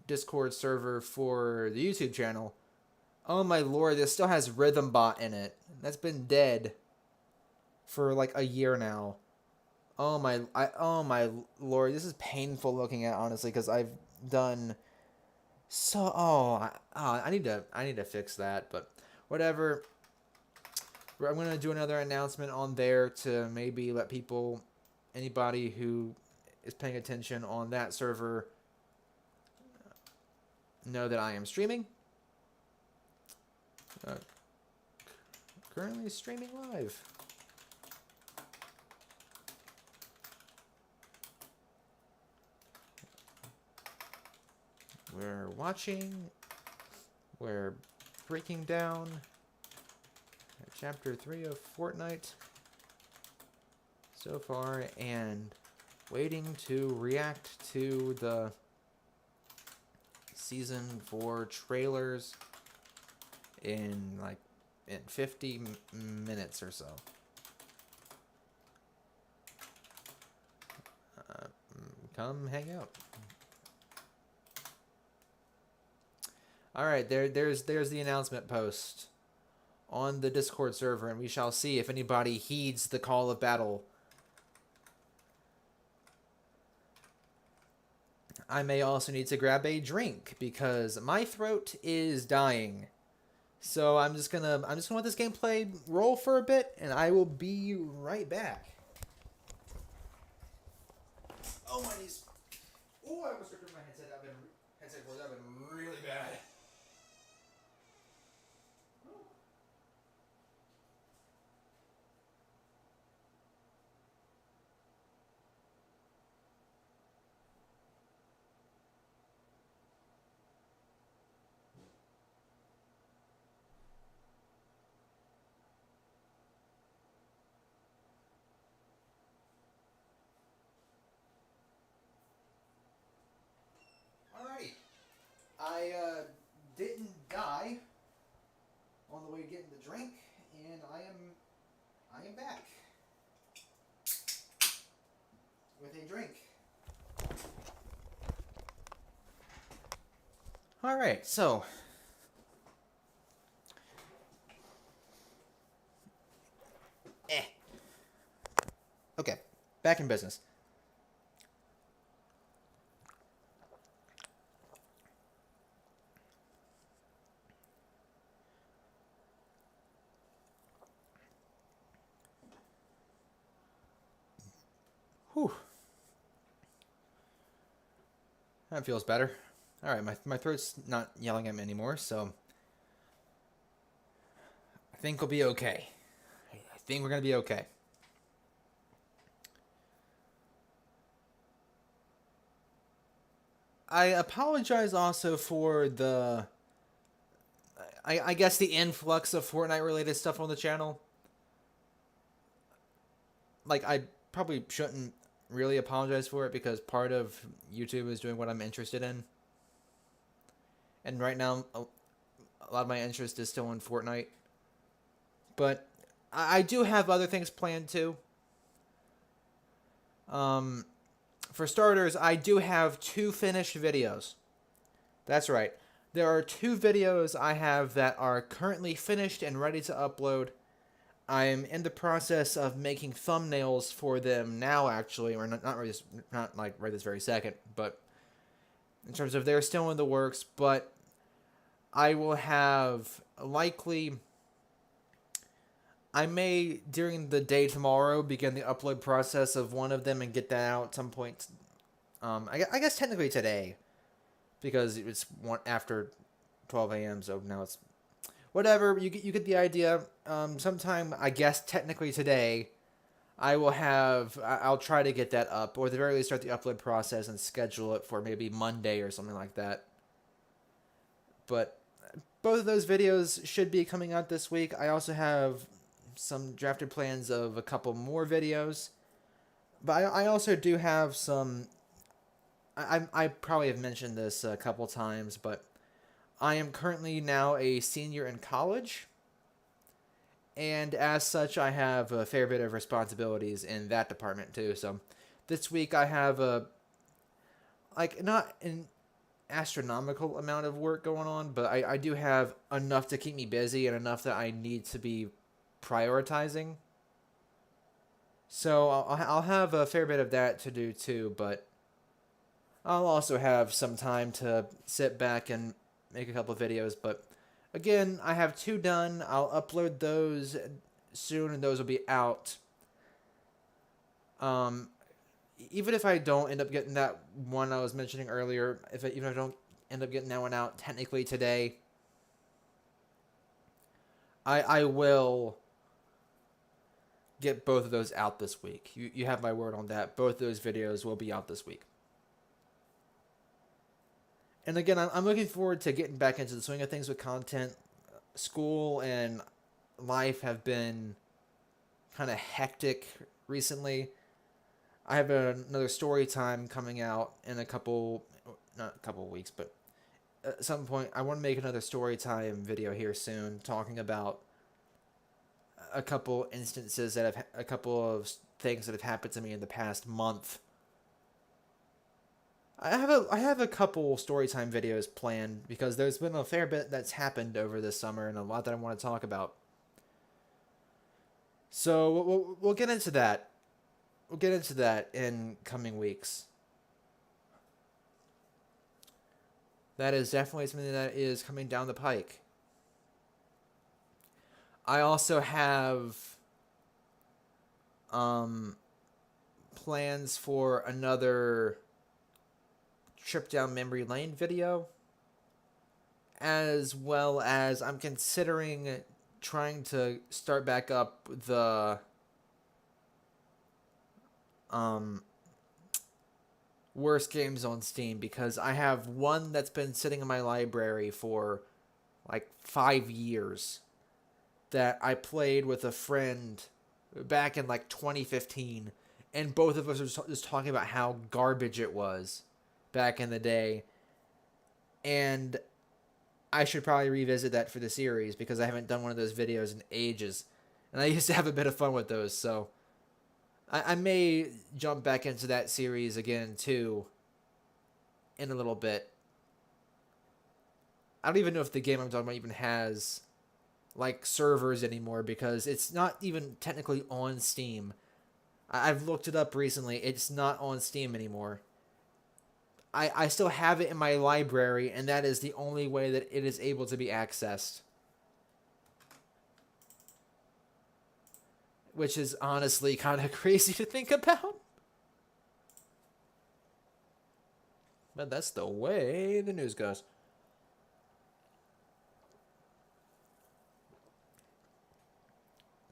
S1: Discord server for the YouTube channel. Oh my lord, this still has Rhythm Bot in it. That's been dead for like a year now. Oh my lord, this is painful looking at, honestly, because I've done so. I need to fix that, but whatever. I'm gonna do another announcement on there to maybe let people, anybody who is paying attention on that server, know that I am streaming. Uh, Currently streaming live. We're watching. We're breaking down Chapter 3 of Fortnite so far, and waiting to react to the Season 4 trailers in 50 minutes or so. Come hang out. All right, there's the announcement post on the Discord server, and we shall see if anybody heeds the call of battle. I may also need to grab a drink because my throat is dying. So I'm just gonna let this gameplay roll for a bit, and I will be right back. Oh my knees! Oh, I almost ripped my headset. Headset cords. I've been really bad. Alrighty, I didn't die on the way getting the drink, and I am back with a drink. All right, so okay, back in business. Whew. That feels better. All right, my throat's not yelling at me anymore, so I think we'll be okay. I think we're gonna be okay. I apologize also for the, I guess, the influx of Fortnite related stuff on the channel. Like, I probably shouldn't really apologize for it because part of YouTube is doing what I'm interested in. And right now, a lot of my interest is still in Fortnite. But I do have other things planned too. For starters, I do have 2 finished videos. That's right. There are 2 videos I have that are currently finished and ready to upload. I am in the process of making thumbnails for them now, actually, or not like right this very second, but in terms of they're still in the works. But I will have likely, I may during the day tomorrow begin the upload process of one of them and get that out at some point. I guess technically today, because it's after 12 a.m. So now it's whatever. You get the idea. Sometime, I guess technically today, I'll try to get that up, or at the very least start the upload process and schedule it for maybe Monday or something like that. But both of those videos should be coming out this week. I also have some drafted plans of a couple more videos, but I also do have some I probably have mentioned this a couple times, but I am currently now a senior in college, and as such, I have a fair bit of responsibilities in that department too. So this week I have a like not an astronomical amount of work going on, but I do have enough to keep me busy and enough that I need to be prioritizing. So I'll have a fair bit of that to do too, but I'll also have some time to sit back and make a couple of videos. But again, I have two done. I'll upload those soon, and those will be out. Um, Even if I don't end up getting that one I was mentioning earlier, even if I don't end up getting that one out technically today, I will get both of those out this week. You have my word on that. Both those videos will be out this week. And again, I'm looking forward to getting back into the swing of things with content. School and life have been kind of hectic recently. I have another story time coming out in not a couple of weeks, but at some point, I want to make another story time video here soon, talking about a couple instances a couple of things that have happened to me in the past month. I have a couple story time videos planned because there's been a fair bit that's happened over this summer and a lot that I want to talk about. So we'll get into that. We'll get into that in coming weeks. That is definitely something that is coming down the pike. I also have plans for another trip down memory lane video, as well as I'm considering trying to start back up the worst games on Steam, because I have one that's been sitting in my library for like 5 years that I played with a friend back in like 2015, and both of us were just talking about how garbage it was back in the day, and I should probably revisit that for the series because I haven't done one of those videos in ages, and I used to have a bit of fun with those, so I may jump back into that series again too in a little bit. I don't even know if the game I'm talking about even has like servers anymore because it's not even technically on Steam. I've looked it up recently. It's not on Steam anymore. I still have it in my library, and that is the only way that it is able to be accessed. Which is honestly kind of crazy to think about. But that's the way the news goes.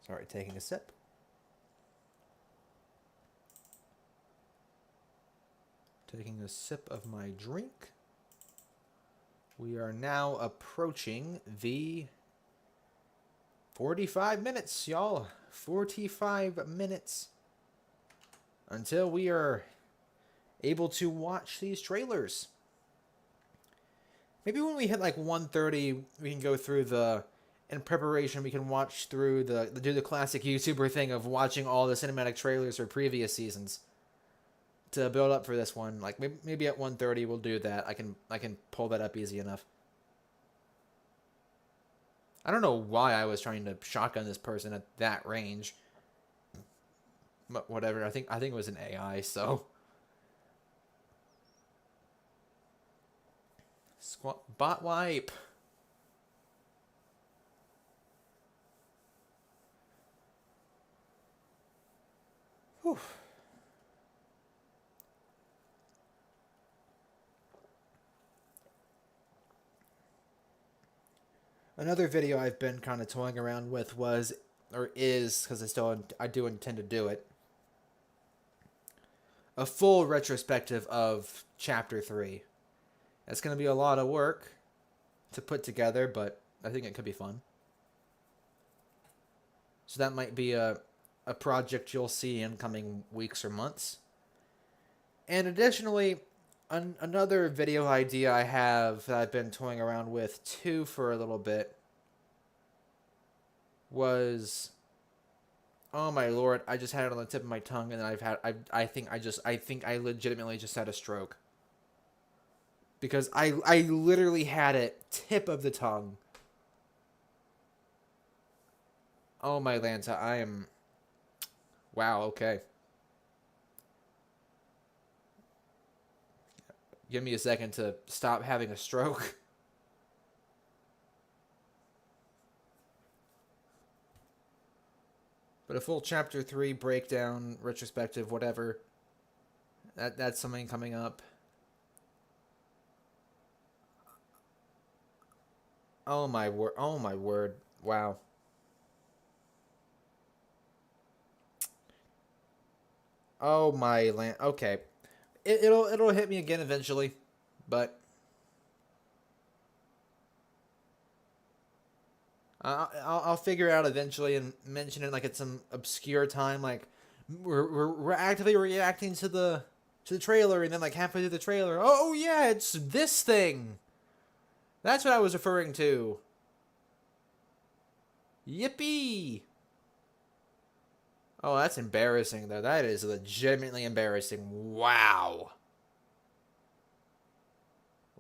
S1: Sorry, taking a sip. Taking a sip of my drink. We are now approaching the 45 minutes, y'all. 45 minutes until we are able to watch these trailers. Maybe when we hit like 1:30, we can go through in preparation, we can watch through do the classic YouTuber thing of watching all the cinematic trailers for previous seasons to build up for this one. Like maybe at 1:30 we'll do that. I can pull that up easy enough. I don't know why I was trying to shotgun this person at that range. But whatever. I think it was an AI, so. Bot wipe. Whew. Another video I've been kind of toying around with is, because I do intend to do it, a full retrospective of Chapter 3. It's going to be a lot of work to put together, but I think it could be fun. So that might be a project you'll see in coming weeks or months. And additionally, Another video idea I have that I've been toying around with too for a little bit was, oh my lord, I just had it on the tip of my tongue, and I think I legitimately just had a stroke because I literally had it tip of the tongue. Oh my Lanta, I am, wow, okay. Give me a second to stop having a stroke. But a full chapter 3 breakdown, retrospective, whatever. That's something coming up. Oh my word. Oh my word. Wow. Oh my land. Okay. It'll hit me again eventually, but I'll figure it out eventually and mention it like at some obscure time. Like we're actively reacting to the trailer, and then like halfway through the trailer, oh yeah, it's this thing. That's what I was referring to. Yippee! Oh, that's embarrassing though. That is legitimately embarrassing. Wow.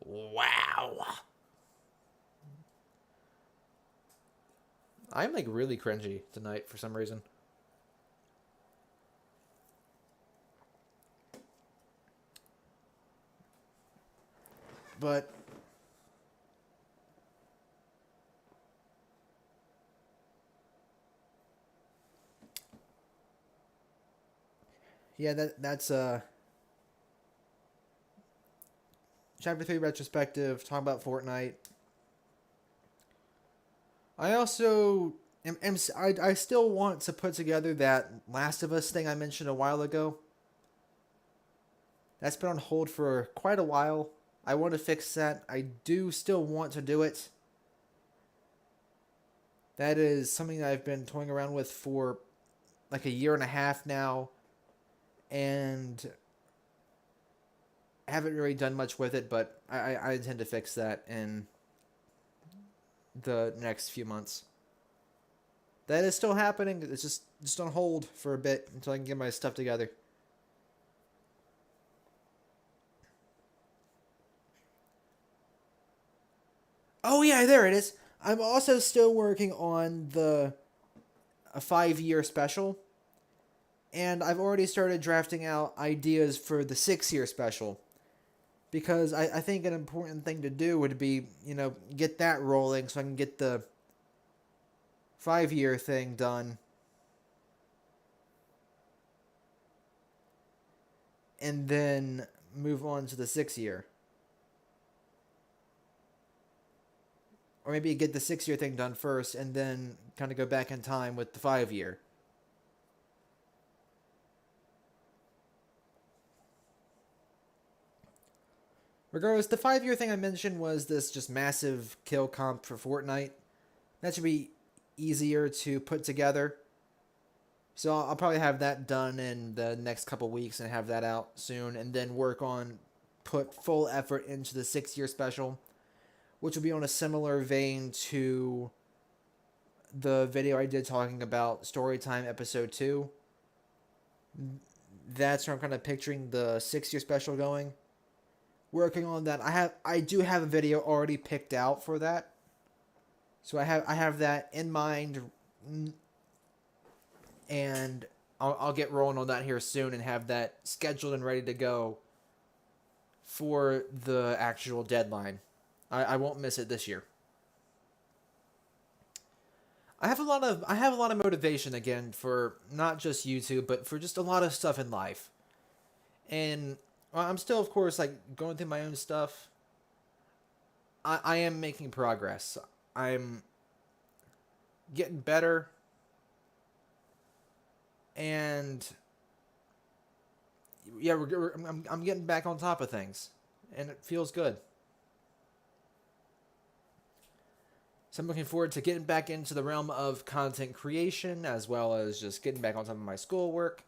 S1: Wow. I'm like really cringy tonight for some reason. But yeah, that's chapter 3 retrospective talking about Fortnite. I also I still want to put together that Last of Us thing I mentioned a while ago. That's been on hold for quite a while. I want to fix that. I do still want to do it. That is something that I've been toying around with for like a year and a half now, and haven't really done much with it, but I intend to fix that in the next few months. That is still happening. It's just on hold for a bit until I can get my stuff together. Oh yeah, there it is. I'm also still working on the a 5-year special, and I've already started drafting out ideas for the 6-year special. Because I think an important thing to do would be, get that rolling so I can get the 5-year thing done. And then move on to the 6-year. Or maybe get the 6-year thing done first and then kind of go back in time with the 5-year. Regardless, the 5-year thing I mentioned was this just massive kill comp for Fortnite. That should be easier to put together. So I'll probably have that done in the next couple weeks and have that out soon, and then put full effort into the 6-year special, which will be on a similar vein to the video I did talking about Storytime Episode 2. That's where I'm kind of picturing the 6-year special going. Working on that. I do have a video already picked out for that. So I have that in mind, and I'll get rolling on that here soon and have that scheduled and ready to go for the actual deadline. I won't miss it this year. I have a lot of motivation again for not just YouTube, but for just a lot of stuff in life. And I'm still, of course, like going through my own stuff. I am making progress. I'm getting better, and yeah, I'm getting back on top of things, and it feels good. So I'm looking forward to getting back into the realm of content creation as well as just getting back on top of my schoolwork.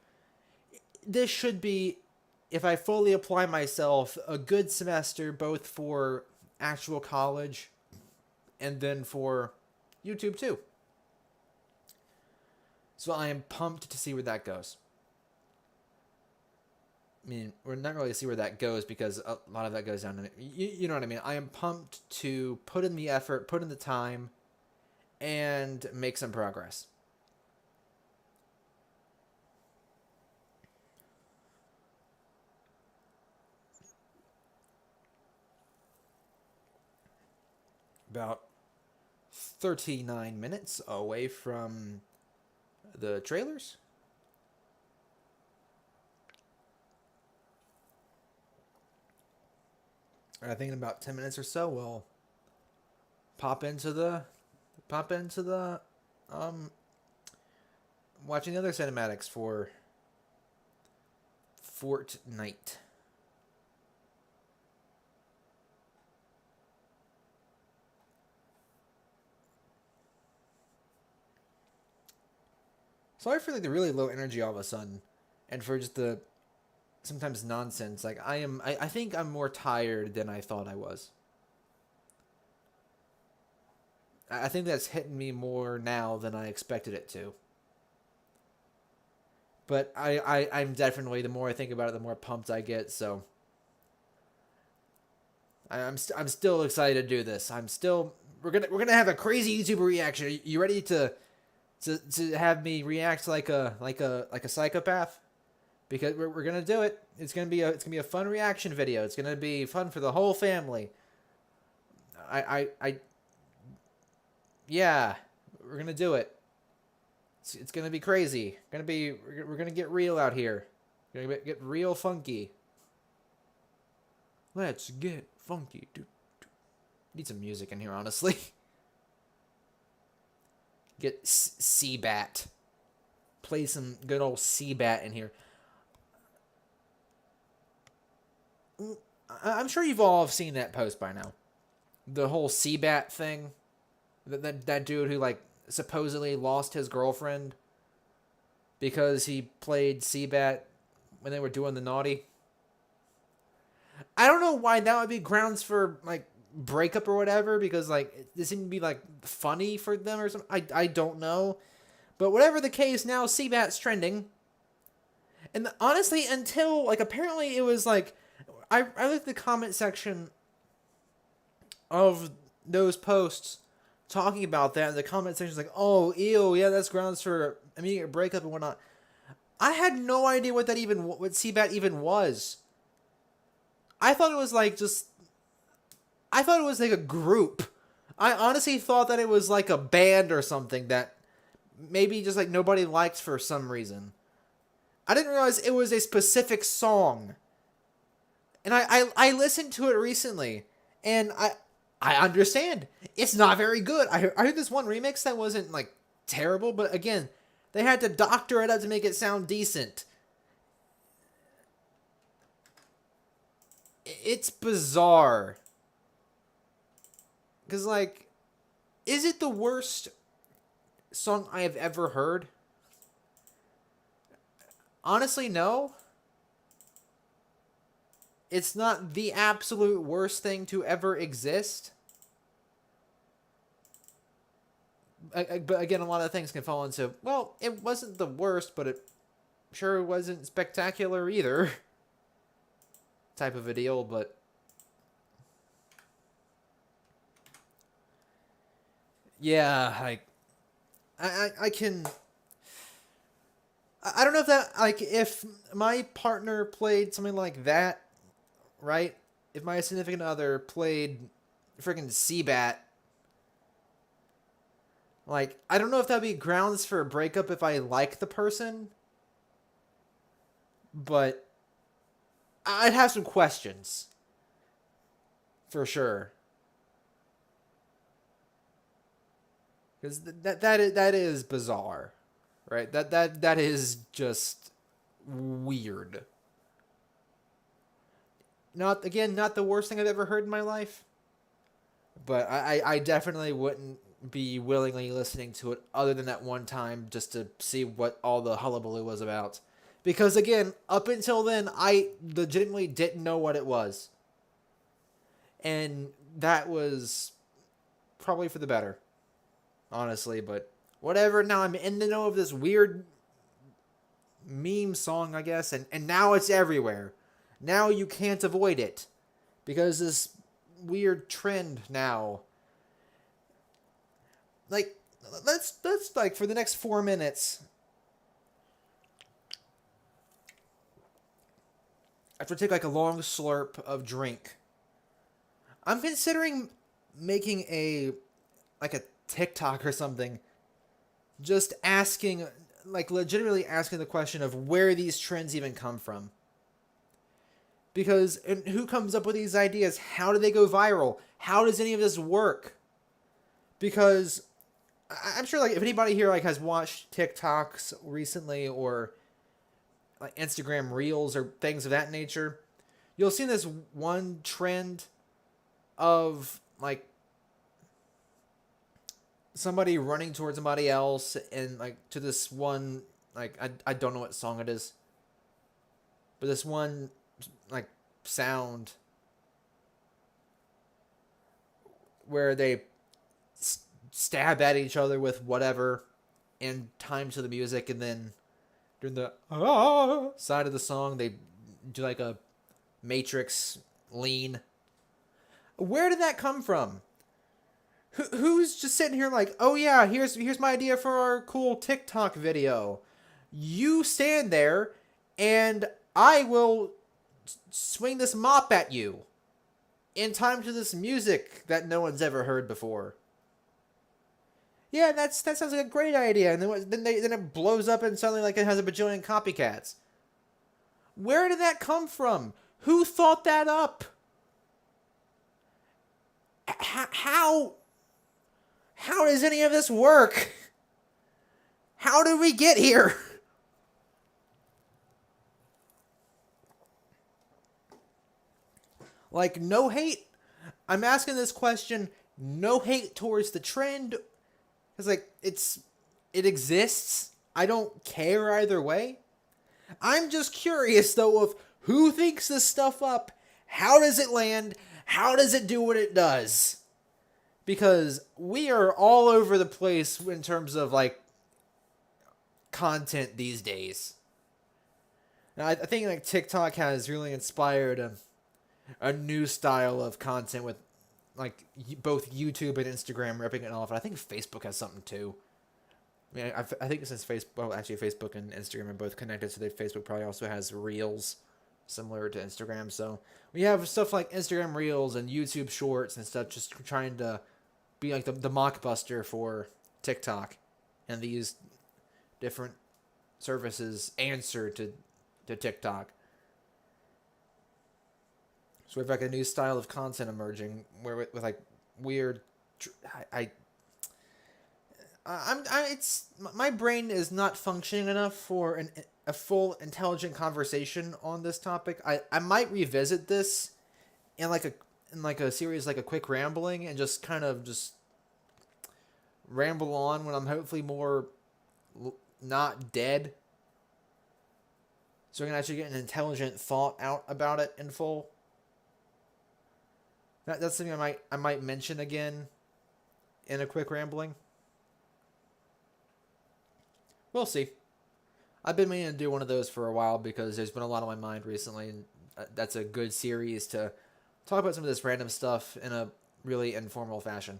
S1: This should be if I fully apply myself, a good semester both for actual college and then for YouTube too. So I am pumped to see where that goes. I mean, we're not really to see where that goes because a lot of that goes down to you know what I mean. I am pumped to put in the effort, put in the time, and make some progress. About 39 minutes away from the trailers. I think in about 10 minutes or so we'll pop into the um watching the other cinematics for Fortnite. Sorry for like the really low energy all of a sudden, and for just the sometimes nonsense. Like I think I'm more tired than I thought I was. I think that's hitting me more now than I expected it to. But I'm definitely, the more I think about it, the more pumped I get. So I'm still excited to do this. We're gonna have a crazy YouTuber reaction. Are you ready to have me react like a psychopath? Because we're gonna do it. It's gonna be a fun reaction video. It's gonna be fun for the whole family. I yeah, we're gonna do it. It's gonna be crazy. We're gonna get real out here. We're gonna get real funky. Let's get funky, dude. Need some music in here, honestly. Get Seabat. Play some good old Seabat in here. I'm sure you've all seen that post by now. The whole Seabat thing. That dude who like supposedly lost his girlfriend because he played Seabat when they were doing the naughty. I don't know why that would be grounds for like breakup or whatever, because like it seemed to be like funny for them or something. I don't know. But whatever the case, now Seabat's trending. And honestly, until like apparently it was like I looked at the comment section of those posts talking about that, and the comment section is like, oh, ew, yeah, that's grounds for immediate breakup and whatnot. I had no idea what Seabat even was. I thought it was like I thought it was like a group. I honestly thought that it was like a band or something that maybe just like nobody liked for some reason. I didn't realize it was a specific song. And I listened to it recently, and I understand. It's not very good. I heard this one remix that wasn't like terrible, but again, they had to doctor it up to make it sound decent. It's bizarre. Because, like, is it the worst song I have ever heard? Honestly, no. It's not the absolute worst thing to ever exist. But again, a lot of things can fall into, well, it wasn't the worst, but it sure wasn't spectacular either. Type of a deal, but yeah, I can. I don't know if that, like, if my partner played something like that, right? If my significant other played freaking Seabat, like, I don't know if that'd be grounds for a breakup if I like the person, but I'd have some questions. For sure. Because that is bizarre, right? That is just weird. Not the worst thing I've ever heard in my life, but I definitely wouldn't be willingly listening to it other than that one time just to see what all the hullabaloo was about, Because again, up until then, I legitimately didn't know what it was. And that was probably for the better, honestly, but whatever. Now I'm in the know of this weird meme song, I guess, and now it's everywhere. Now you can't avoid it because this weird trend now. Like, let's like for the next 4 minutes. After I take like a long slurp of drink, I'm considering making a TikTok or something, just asking, like legitimately asking the question of where these trends even come from. Because and who comes up with these ideas? How do they go viral? How does any of this work? Because I'm sure like if anybody here like has watched TikToks recently or like Instagram Reels or things of that nature, you'll see this one trend of like somebody running towards somebody else and like to this one like I don't know what song it is, but this one like sound where they stab at each other with whatever in time to the music, and then during the side of the song they do like a Matrix lean. Where did that come from? Who's just sitting here like, oh yeah, here's my idea for our cool TikTok video. You stand there, and I will swing this mop at you in time to this music that no one's ever heard before. Yeah, that sounds like a great idea, and then it blows up and suddenly like it has a bajillion copycats. Where did that come from? Who thought that up? How does any of this work? How did we get here? Like, no hate. I'm asking this question, no hate towards the trend. It's like, it exists. I don't care either way. I'm just curious, though, of who thinks this stuff up? How does it land? How does it do what it does? Because we are all over the place in terms of, like, content these days. Now, I think, like, TikTok has really inspired a new style of content with, like, both YouTube and Instagram ripping it off. And I think Facebook has something, too. I mean, I think since Facebook, well, actually, Facebook and Instagram are both connected, so Facebook probably also has Reels similar to Instagram. So we have stuff like Instagram Reels and YouTube Shorts and stuff just trying to be like the mockbuster for TikTok, and these different services answer to TikTok. So we have like a new style of content emerging where with like weird. It's my brain is not functioning enough for a full intelligent conversation on this topic. I might revisit this in like a series like a quick rambling and just kind of just ramble on when I'm hopefully more not dead. So I can actually get an intelligent thought out about it in full. That's something I might mention again in a quick rambling. We'll see. I've been meaning to do one of those for a while because there's been a lot on my mind recently, and that's a good series to talk about some of this random stuff in a really informal fashion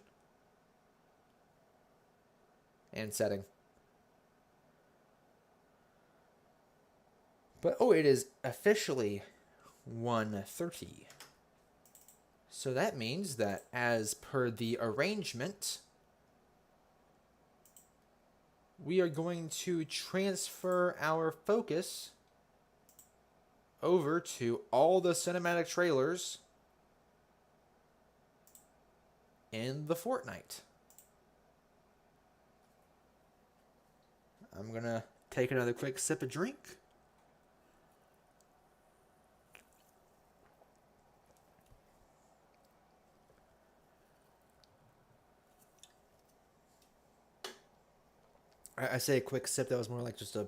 S1: and setting. But it is officially 1:30. So that means that as per the arrangement, we are going to transfer our focus over to all the cinematic trailers in the Fortnite. I'm going to take another quick sip of drink. I say a quick sip, that was more like just a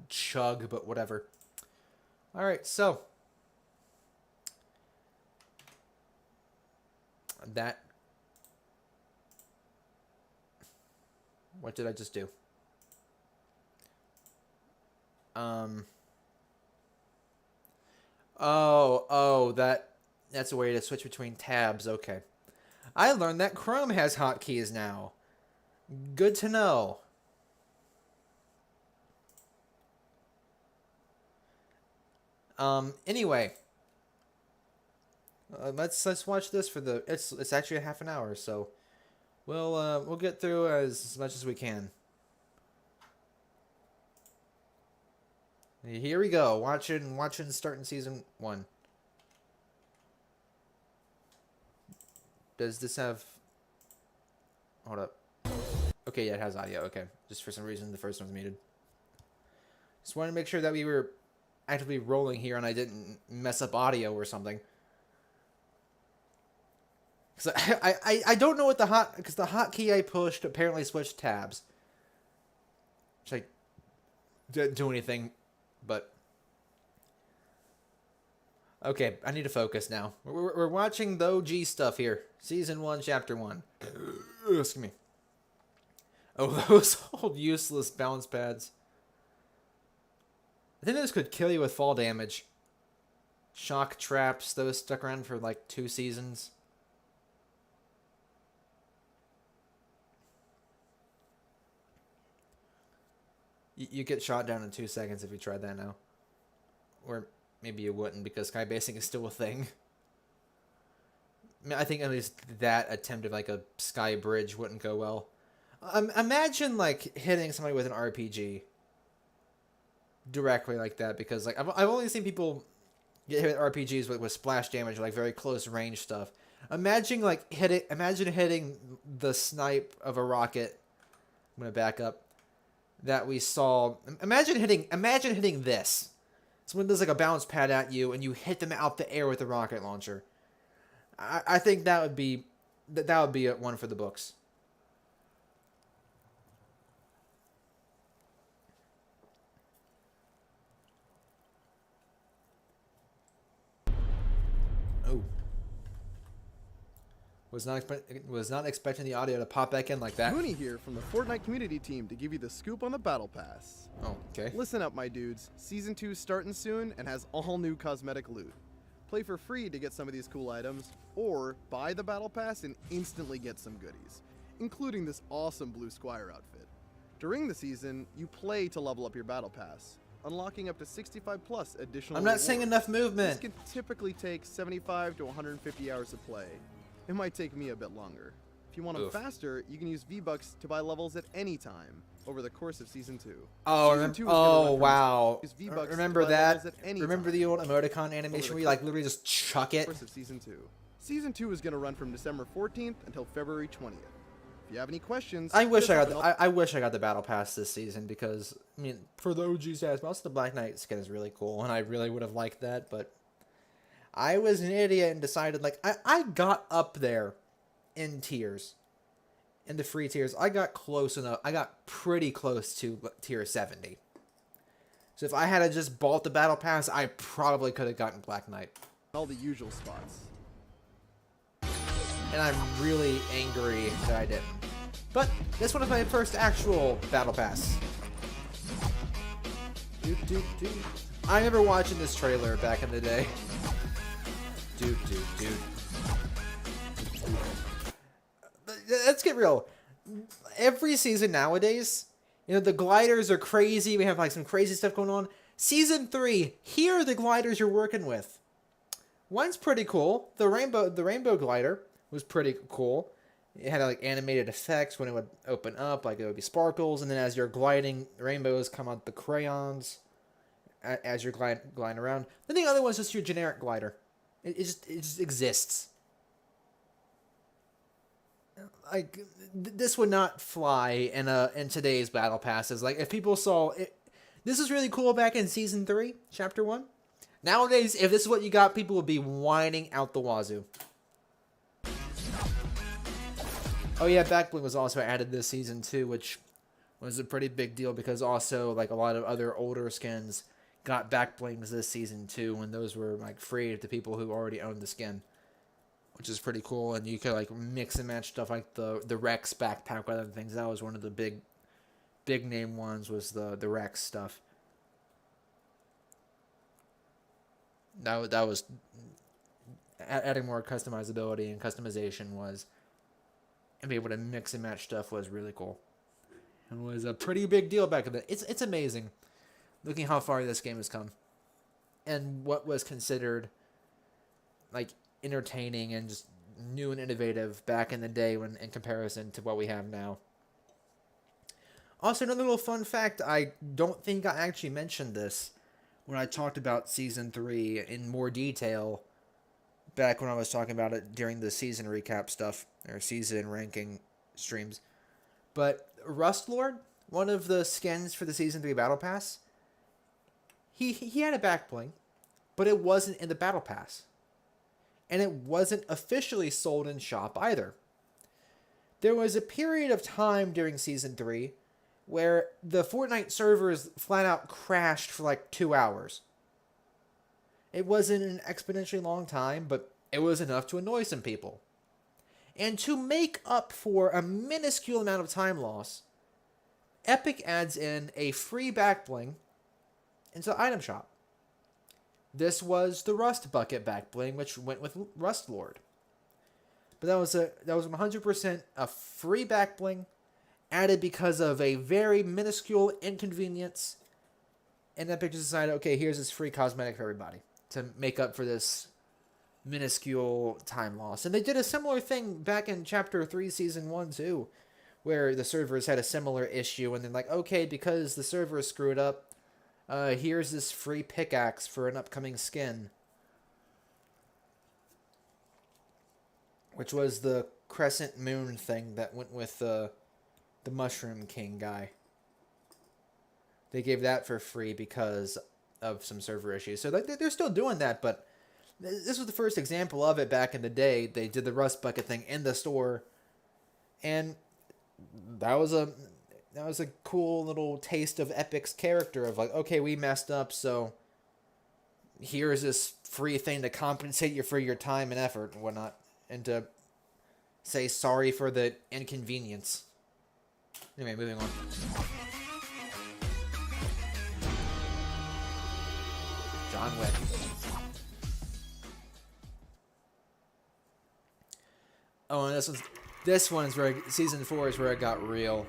S1: chug, but whatever. Alright, so. That. What did I just do? Oh, that's a way to switch between tabs. Okay. I learned that Chrome has hotkeys now. Good to know. Anyway. Let's watch this for the it's actually a half an hour, so we'll get through as much as we can. Here we go. Watching starting season 1. Does this have... Hold up. Okay, yeah, it has audio. Okay. Just for some reason, the first one's muted. Just wanted to make sure that we were actively rolling here and I didn't mess up audio or something. Because I don't know what because the hotkey I pushed apparently switched tabs. Which I didn't do anything, but... Okay, I need to focus now. We're watching the OG stuff here. Season 1, Chapter 1. Excuse me. Oh, those old useless bounce pads. I think this could kill you with fall damage. Shock traps, those stuck around for like 2 seasons. You get shot down in 2 seconds if you tried that now. Or maybe you wouldn't because skybasing is still a thing. I mean, I think at least that attempt of like a sky bridge wouldn't go well. Imagine like hitting somebody with an RPG directly like that, because like I've only seen people get hit with RPGs with splash damage, like very close range stuff. Imagine hitting the snipe of a rocket. I'm gonna back up. That we saw. Imagine hitting this. Someone does like a bounce pad at you, and you hit them out the air with a rocket launcher. I think that would be one for the books. Oh. Was not expecting the audio to pop back in like that.
S2: Mooney here from the Fortnite community team to give you the scoop on the Battle Pass.
S1: Oh, okay.
S2: Listen up, my dudes. Season 2 is starting soon and has all new cosmetic loot. Play for free to get some of these cool items, or buy the Battle Pass and instantly get some goodies, including this awesome Blue Squire outfit. During the season, you play to level up your Battle Pass, unlocking up to 65 plus additional
S1: I'm not
S2: rewards.
S1: seeing enough movement.
S2: This can typically take 75 to 150 hours of play. It might take me a bit longer. If you want them faster, you can use V-Bucks to buy levels at any time over the course of Season 2.
S1: Oh, wow. Remember that? Remember the old emoticon animation where you like literally just chuck it?
S2: Course of Season 2. Season 2 is going to run from December 14th until February 20th. If you have any questions...
S1: I wish I got the Battle Pass this season because, I mean, for the OG stats, most of the Black Knight skin is really cool, and I really would have liked that, but... I was an idiot and decided, like, I got up there in tiers. In the free tiers. I got close enough. I got pretty close to tier 70. So if I had just bought the Battle Pass, I probably could have gotten Black Knight.
S2: All the usual spots.
S1: And I'm really angry that I didn't. But this one is my first actual Battle Pass. I remember watching this trailer back in the day. Dude. Let's get real. Every season nowadays, you know, the gliders are crazy. We have like some crazy stuff going on. Season 3, here are the gliders you're working with. One's pretty cool. The rainbow glider was pretty cool. It had like animated effects when it would open up, like it would be sparkles, and then as you're gliding, rainbows come out the crayons as you're gliding around. Then the other one's just your generic glider. It just exists. Like this would not fly in today's battle passes. Like if people saw it, this is really cool back in season 3, chapter 1. Nowadays, if this is what you got, people would be whining out the wazoo. Oh yeah, Backbling was also added this season too, which was a pretty big deal because also like a lot of other older skins got back blings this season too, and those were like free to people who already owned the skin, which is pretty cool. And you could like mix and match stuff like the Rex backpack with other things. That was one of the big name ones, was the Rex stuff. That was adding more customizability and customization was, and be able to mix and match stuff was really cool. It was a pretty big deal back then. It's amazing looking how far this game has come, and what was considered like entertaining and just new and innovative back in the day when in comparison to what we have now. Also, another little fun fact, I don't think I actually mentioned this when I talked about Season 3 in more detail back when I was talking about it during the season recap stuff, or season ranking streams. But Rustlord, one of the skins for the Season 3 Battle Pass, he had a back bling, but it wasn't in the Battle Pass. And it wasn't officially sold in shop either. There was a period of time during Season 3 where the Fortnite servers flat out crashed for like 2 hours. It wasn't an exponentially long time, but it was enough to annoy some people. And to make up for a minuscule amount of time loss, Epic adds in a free back bling into the item shop. This was the Rust Bucket back bling, which went with Rustlord. But that was 100% a free back bling, added because of a very minuscule inconvenience. And Epic just decided, okay, here's this free cosmetic for everybody to make up for this minuscule time loss. And they did a similar thing back in Chapter 3, Season 1, too, where the servers had a similar issue, and they're like, okay, because the server screwed up, here's this free pickaxe for an upcoming skin. Which was the Crescent Moon thing that went with the Mushroom King guy. They gave that for free because of some server issues. So they're still doing that, but this was the first example of it back in the day. They did the Rust Bucket thing in the store, and that was a cool little taste of Epic's character of like, okay, we messed up, so here's this free thing to compensate you for your time and effort and whatnot, and to say sorry for the inconvenience. Anyway, moving on. John Wick. Oh, and this one's where Season 4 is where it got real.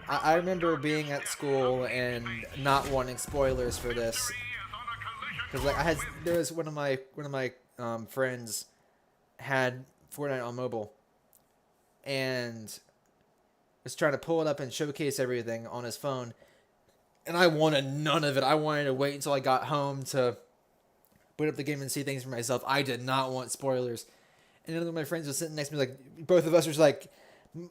S1: I remember being at school and not wanting spoilers for this, because like there was one of my friends had Fortnite on mobile, and was trying to pull it up and showcase everything on his phone, and I wanted none of it. I wanted to wait until I got home to boot up the game and see things for myself. I did not want spoilers. And one of my friends was sitting next to me, like, both of us were like,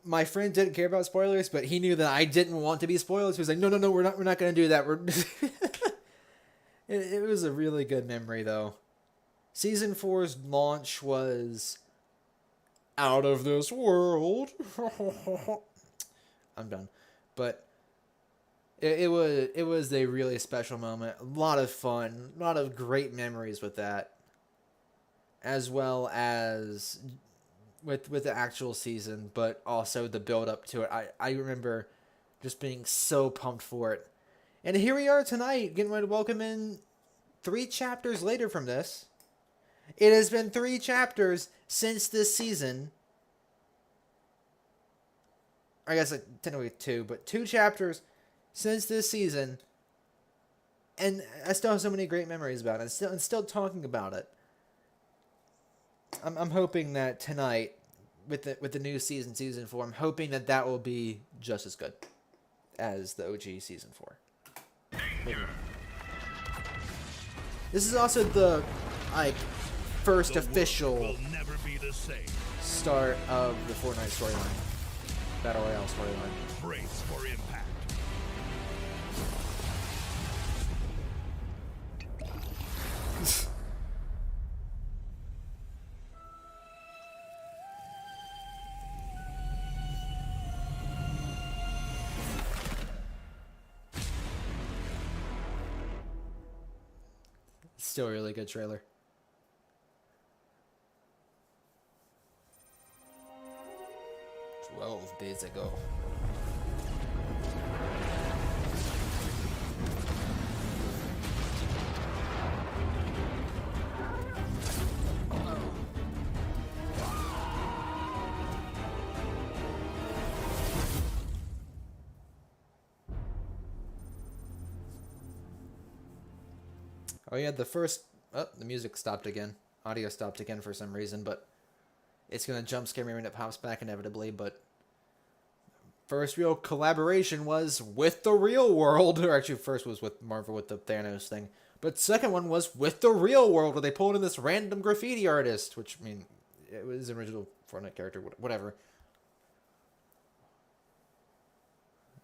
S1: my friend didn't care about spoilers, but he knew that I didn't want to be spoiled. So he was like, no, we're not going to do that. It was a really good memory, though. Season 4's launch was out of this world. I'm done. But it was a really special moment. A lot of fun. A lot of great memories with that. As well as with the actual season, but also the build up to it. I remember just being so pumped for it. And here we are tonight, getting ready to welcome in 3 chapters later from this. It has been 3 chapters since this season. I guess technically 2, but 2 chapters since this season. And I still have so many great memories about it. I'm still talking about it. I'm hoping that tonight, with the new season, Season 4, I'm hoping that will be just as good as the OG Season 4. This is also the first official start of the Fortnite storyline, Battle Royale storyline.
S3: Brace for impact.
S1: Still a really good trailer. $12 ago. Oh yeah, the first... Oh, the music stopped again. Audio stopped again for some reason, but it's going to jump scare me when it pops back inevitably, but... First real collaboration was with the real world. Or actually, first was with Marvel with the Thanos thing. But second one was with the real world, where they pulled in this random graffiti artist. Which, I mean, it was an original Fortnite character, whatever.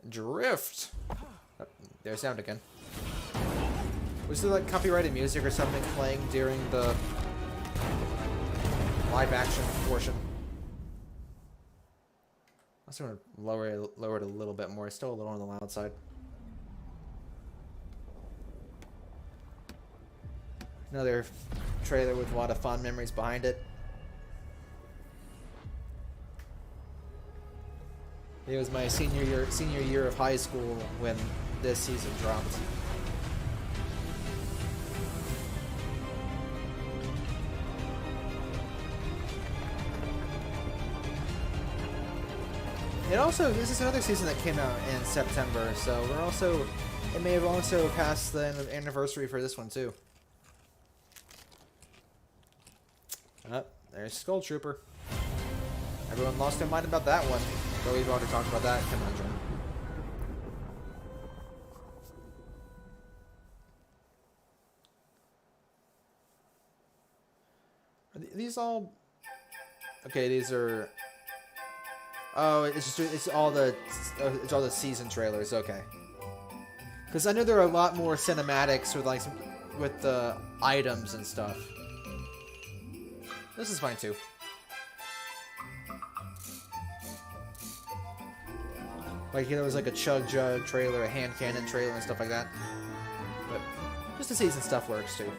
S1: Drift. Oh, there's sound again. Was there like copyrighted music or something playing during the live action portion? I was going to lower it a little bit more. It's still a little on the loud side. Another trailer with a lot of fond memories behind it. It was my senior year of high school when this season dropped. It also, this is another season that came out in September, so we're also, it may have also passed the anniversary for this one too. Oh, there's Skull Trooper. Everyone lost their mind about that one. But we've already talked about that conundrum. Are these all... Okay, these are... Oh, it's all the season trailers. Okay. Because I know there are a lot more cinematics with with the items and stuff. This is fine too. Like there was like a Chug Jug trailer, a hand cannon trailer, and stuff like that. But just the season stuff works too.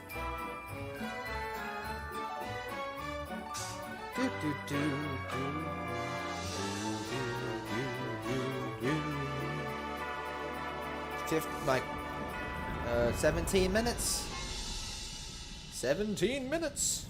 S1: Do do do do. 17 minutes. 17 minutes.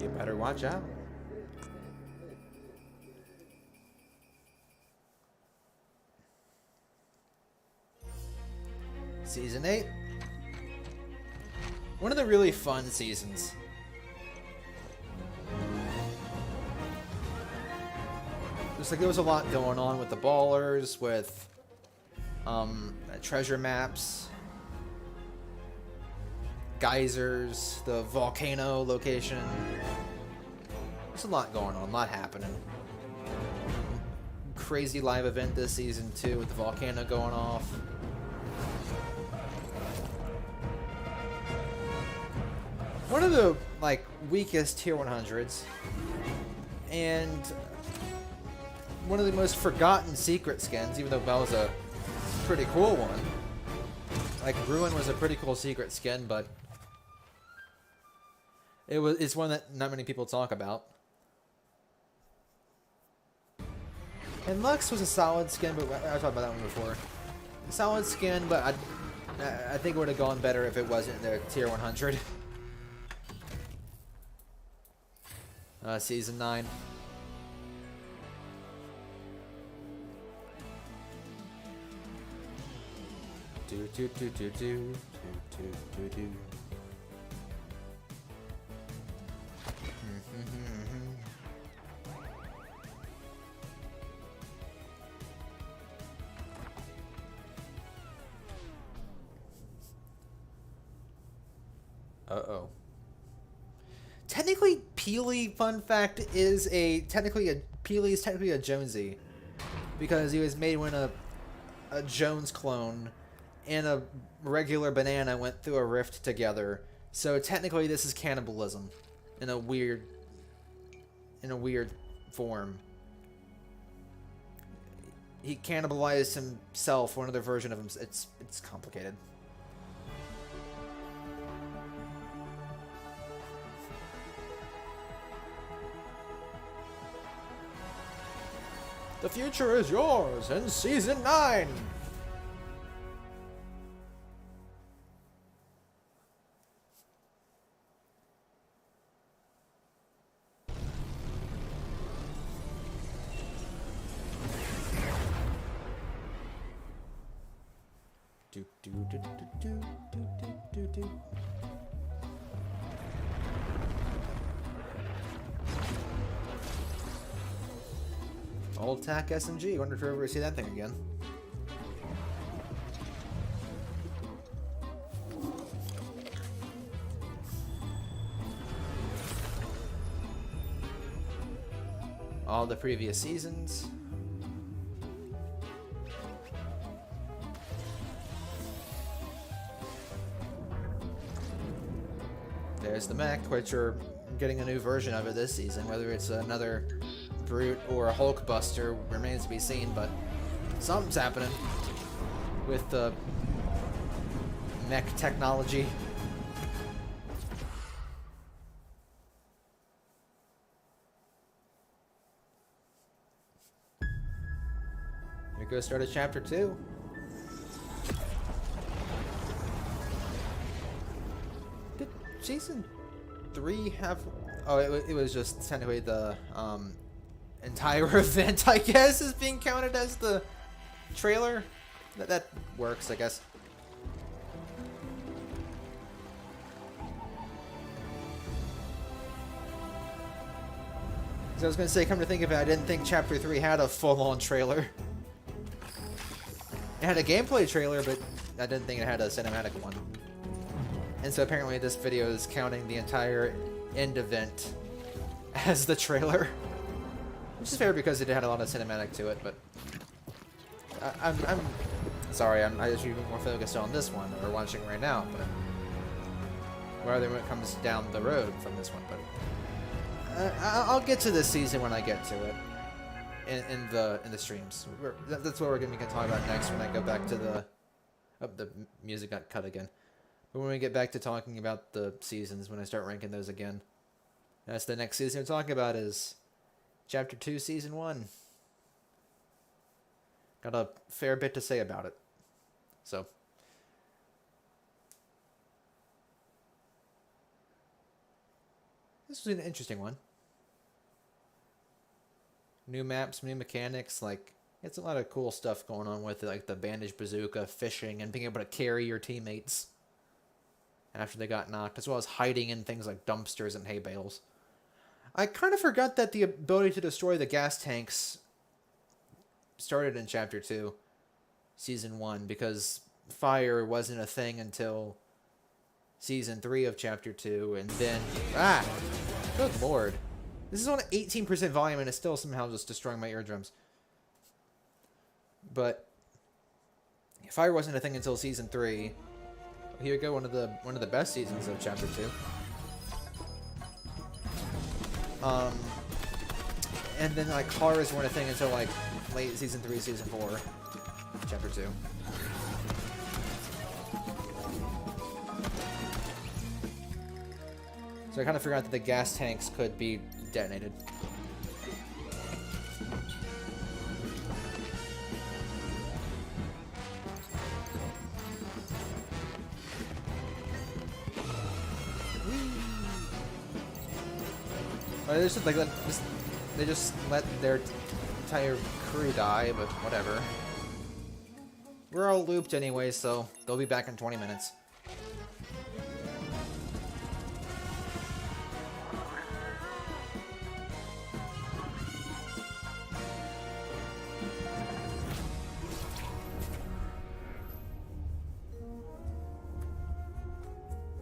S1: You better watch out. Season 8. One of the really fun seasons. Just like there was a lot going on with the ballers, with treasure maps, geysers, the volcano location. There's a lot going on, a lot happening. Crazy live event this season too, with the volcano going off. One of the weakest tier 100s, and one of the most forgotten secret skins, even though that was a pretty cool one. Like Ruin was a pretty cool secret skin, but it's one that not many people talk about. And Lux was a solid skin, but I talked about that one before. Solid skin, but I think it would have gone better if it wasn't in their tier 100. Season 9. Do do do do do do do do. Uh-oh. Technically, Peely, fun fact, is Peely is technically a Jonesy because he was made when a Jones clone and a regular banana went through a rift together. So technically, this is cannibalism in a weird form. He cannibalized himself, one other version of him. It's complicated. The future is yours in Season 9! Do, do, do, do, do, do, do, do, do. Old TAC SMG. Wonder if we'll ever see that thing again. All the previous seasons. There's the mech, which we're getting a new version of it this season. Whether it's another Brute or a Hulkbuster remains to be seen, but something's happening with the mech technology. Here goes start of chapter 2. Did season 3 have... Oh, it was just technically the entire event, I guess, is being counted as the trailer. That works, I guess. So I was gonna say, come to think of it, I didn't think Chapter 3 had a full-on trailer. It had a gameplay trailer, but I didn't think it had a cinematic one. And so apparently this video is counting the entire end event as the trailer. Which is fair because it had a lot of cinematic to it, but I'm sorry, I should be more focused on this one that we're watching right now, but rather when it comes down the road from this one. But I'll get to this season when I get to it in the streams. That's what we're gonna be talking about next when I go back to the the music got cut again. But when we get back to talking about the seasons, when I start ranking those again, that's the next season we're talking about is Chapter 2, Season 1. Got a fair bit to say about it. So. This was an interesting one. New maps, new mechanics, like, it's a lot of cool stuff going on with it, like the bandage bazooka, fishing, and being able to carry your teammates after they got knocked, as well as hiding in things like dumpsters and hay bales. I kind of forgot that the ability to destroy the gas tanks started in Chapter 2, Season 1, because fire wasn't a thing until Season 3 of Chapter 2, and then... Ah! Good lord. This is on 18% volume, and it's still somehow just destroying my eardrums. But fire wasn't a thing until Season 3. Here we go, one of the best seasons of Chapter 2. And then like cars weren't a thing until like late Season 3, Season 4, Chapter 2. So I kind of forgot that the gas tanks could be detonated. They just let their entire crew die, but whatever. We're all looped anyway, so they'll be back in 20 minutes.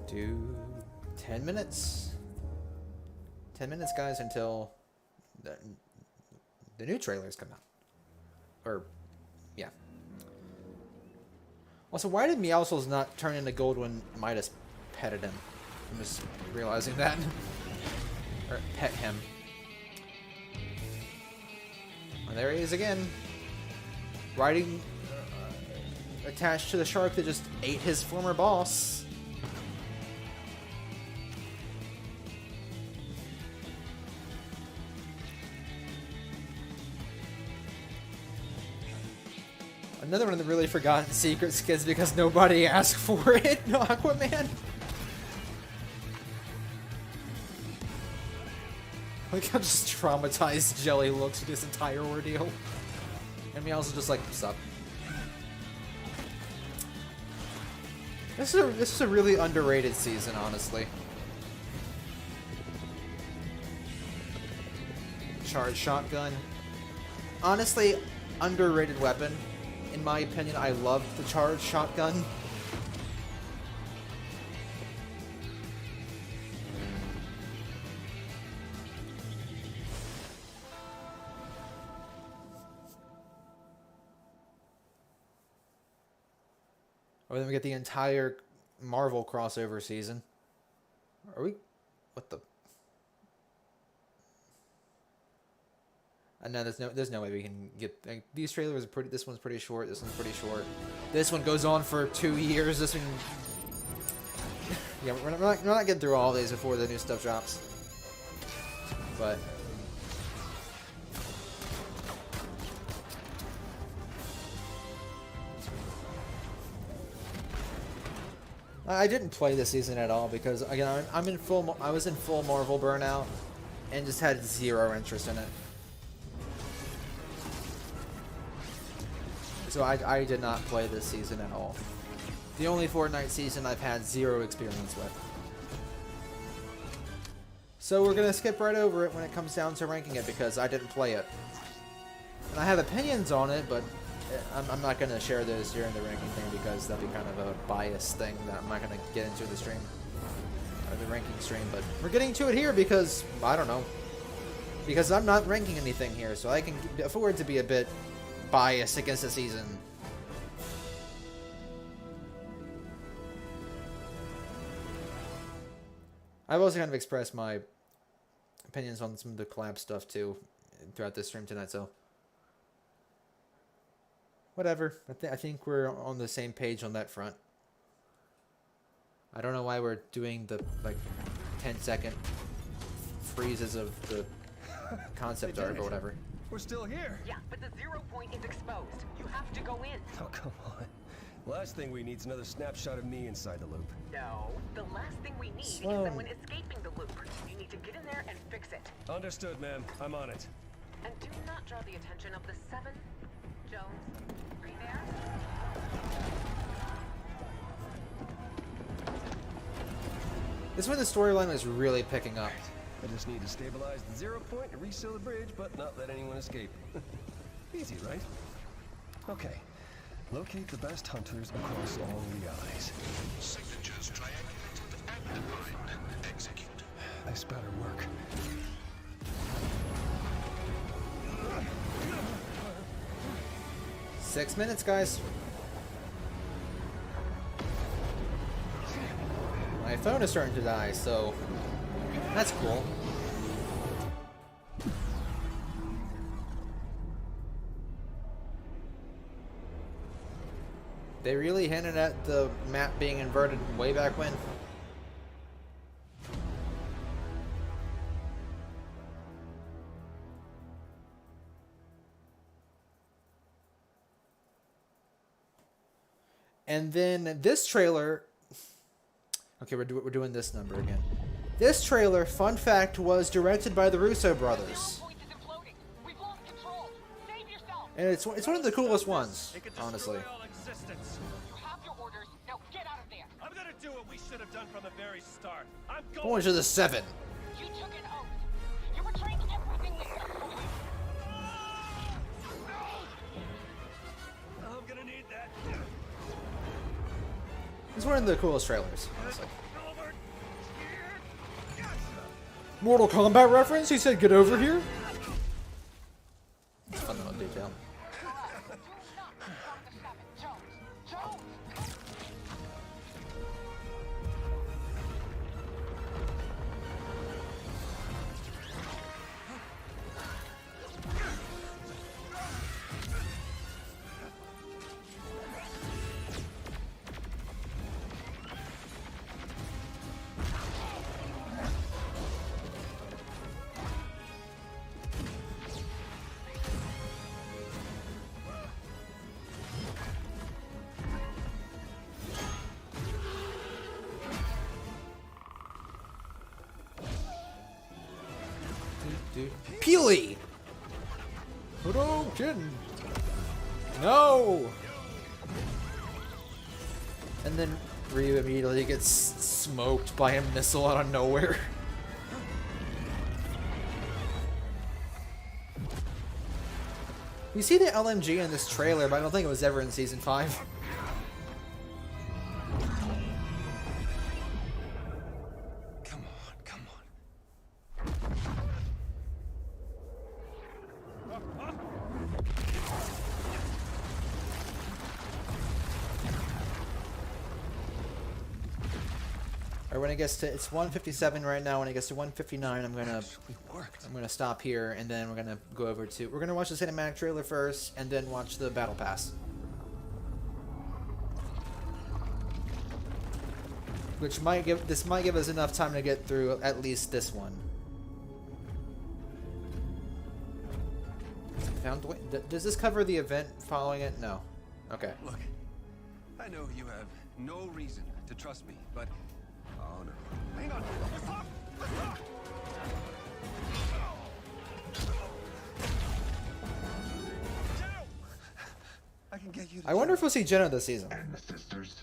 S1: Do 10 minutes. 10 minutes, guys, until the new trailers come out. Or, yeah. Also, why did Meowscles not turn into gold when Midas petted him? I'm just realizing that. Or pet him. And there he is again. Riding attached to the shark that just ate his former boss. Another one of the really forgotten secret skins because nobody asked for it. No, Aquaman. Look how just traumatized Jelly looks with this entire ordeal. And Meow's just like, sup. This is a really underrated season, honestly. Charged shotgun. Honestly, underrated weapon. In my opinion, I loved the charged shotgun. Or then we get the entire Marvel crossover season. Are we? What the? No, there's no way we can get. Like, these trailers are pretty. This one's pretty short. This one's pretty short. This one goes on for 2 years. This one. Yeah, we're not getting through all these before the new stuff drops. But. I didn't play this season at all because again I was in full Marvel burnout and just had zero interest in it. So I did not play this season at all. The only Fortnite season I've had zero experience with. So we're gonna skip right over it when it comes down to ranking it because I didn't play it. And I have opinions on it, but I'm not going to share those during the ranking thing because that'd be kind of a biased thing that I'm not going to get into the stream. Or the ranking stream, but we're getting to it here because, I don't know. Because I'm not ranking anything here, so I can afford to be a bit biased against the season. I've also kind of expressed my opinions on some of the collab stuff too throughout this stream tonight, so whatever. I think we're on the same page on that front. I don't know why we're doing the like 10-second freezes of the concept art or whatever.
S3: We're still here.
S4: Yeah, but the 0 point is exposed. You have to go in.
S3: Oh, come on. Last thing we need is another snapshot of me inside the loop.
S4: No. The last thing we need is
S1: Slow.
S4: someone escaping the loop. You need to get in there and fix it.
S3: Understood, ma'am. I'm on it.
S4: And do not draw the attention of the 7. Jones, are you there?
S1: This is when the storyline was really picking up.
S3: I just need to stabilize the 0 point and reseal the bridge, but not let anyone escape. Easy, right? Okay. Locate the best hunters across all realities.
S5: Signatures triangulated and defined. Execute.
S3: This better work.
S1: Six minutes, guys. My phone is starting to die, so that's cool. They really hinted at the map being inverted way back when. And then this trailer. Okay, we're doing this number again. This trailer, fun fact, was directed by the Russo brothers. And it's one of the coolest ones, honestly.
S6: I'm gonna do what we should have done from the very start. I'm going.
S1: Going to the 7.
S4: You took an oath. You're betraying everything we said for you.
S6: I'm gonna need that.
S1: It's one of the coolest trailers, honestly.
S6: Over here. Gotcha.
S1: Mortal Kombat reference? He said, get over here? It's fun little detail. Peely! Hadouken! No! And then Ryu immediately gets smoked by a missile out of nowhere. We see the LMG in this trailer, but I don't think it was ever in Season 5.
S3: Come on, come on.
S1: Or when it gets to, it's 157 right now. When it gets to 159, I'm
S3: Worked.
S1: gonna stop here, and then we're gonna go over to, we're gonna watch the cinematic trailer first, and then watch the battle pass, which might give, this might give us enough time to get through at least this one. Found, does this cover the event following it? No. Okay.
S3: Look, I know you have no reason to trust me, but oh no. Hang on. Let's talk. Let's talk. I can get you.
S1: I wonder if we'll see Jenna this season.
S5: And the sisters.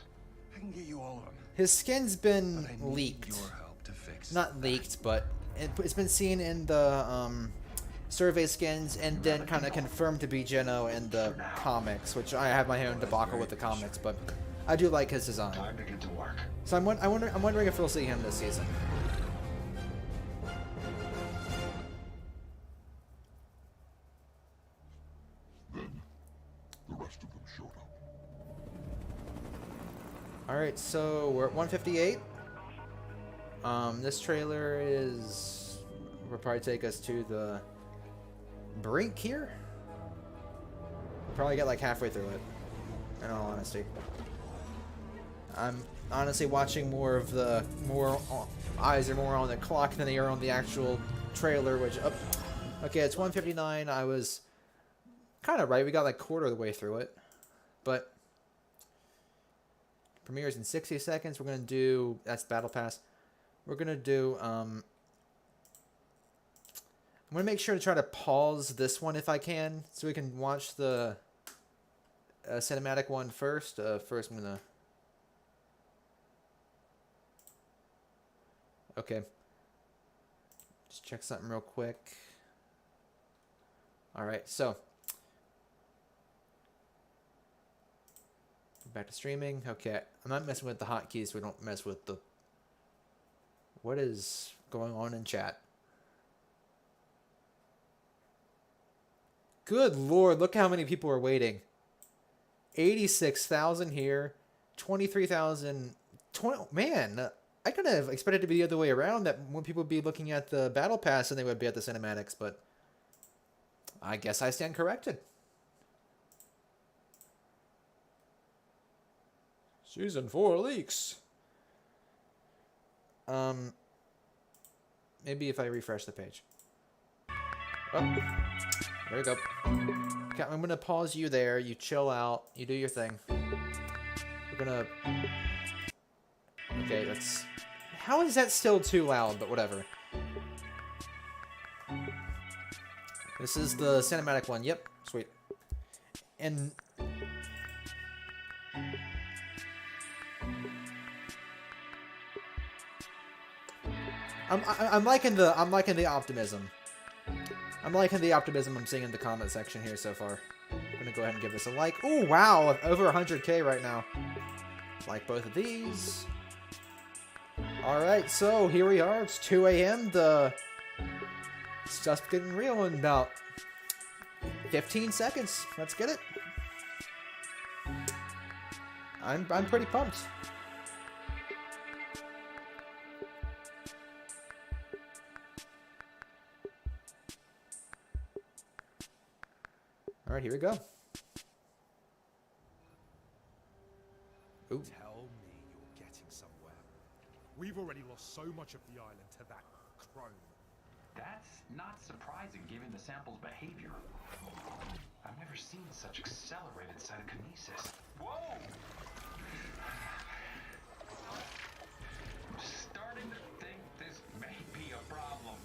S3: I can get you all of them.
S1: His skin's been
S3: But I need
S1: leaked.
S3: your help to fix.
S1: Not leaked, but it's been seen in the survey skins, and then kind of confirmed to be Geno in the comics, which I have my own debacle with the comics, but I do like his design.
S5: Time to get to work.
S1: So I'm wondering if we'll see him this season.
S5: Then the rest of them showed up.
S1: All right, so we're at 158. This trailer will probably take us to the brink here. We'll probably get like halfway through it, in all honesty. I'm honestly watching more of the, eyes are more on the clock than they are on the actual trailer, which, okay, it's 159. I was kind of right. We got like quarter of the way through it, but premieres in 60 seconds. We're going to do, that's Battle Pass. We're going to do, I'm going to make sure to try to pause this one if I can, so we can watch the cinematic one first. First, I'm going to, okay, just check something real quick. Alright, so back to streaming. Okay, I'm not messing with the hotkeys, so we don't mess with the, what is going on in chat. Good lord, look how many people are waiting. 86,000 here, 23,000, man, I could have expected it to be the other way around, that when people would be looking at the battle pass and they would be at the cinematics, but I guess I stand corrected. Season 4 leaks. Maybe if I refresh the page. Oh, there we go. Okay, I'm gonna pause you there. You chill out. You do your thing. We're gonna. Okay, that's. How is that still too loud? But whatever. This is the cinematic one. Yep, sweet. And I'm liking the optimism. I'm liking the optimism I'm seeing in the comment section here so far. I'm gonna go ahead and give this a like. Oh wow, over 100K right now. Like both of these. Alright, so here we are. It's 2 a.m. The stuff's getting real in about 15 seconds. Let's get it. I'm pretty pumped. Alright, here we go. Ooh.
S7: Tell me you're getting somewhere. We've already lost so much of the island to that crone.
S8: That's not surprising given the sample's behavior. I've never seen such accelerated cytokinesis. Whoa! I'm starting to think this may be a problem.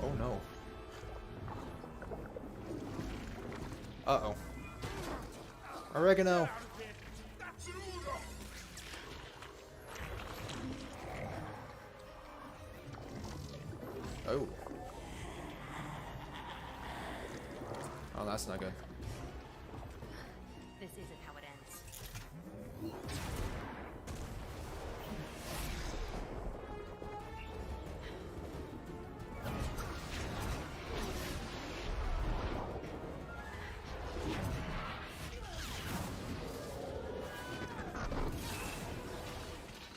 S1: Oh no. Uh-oh. Oregano. Oh. Oh, that's not good.
S4: This isn't how it ends.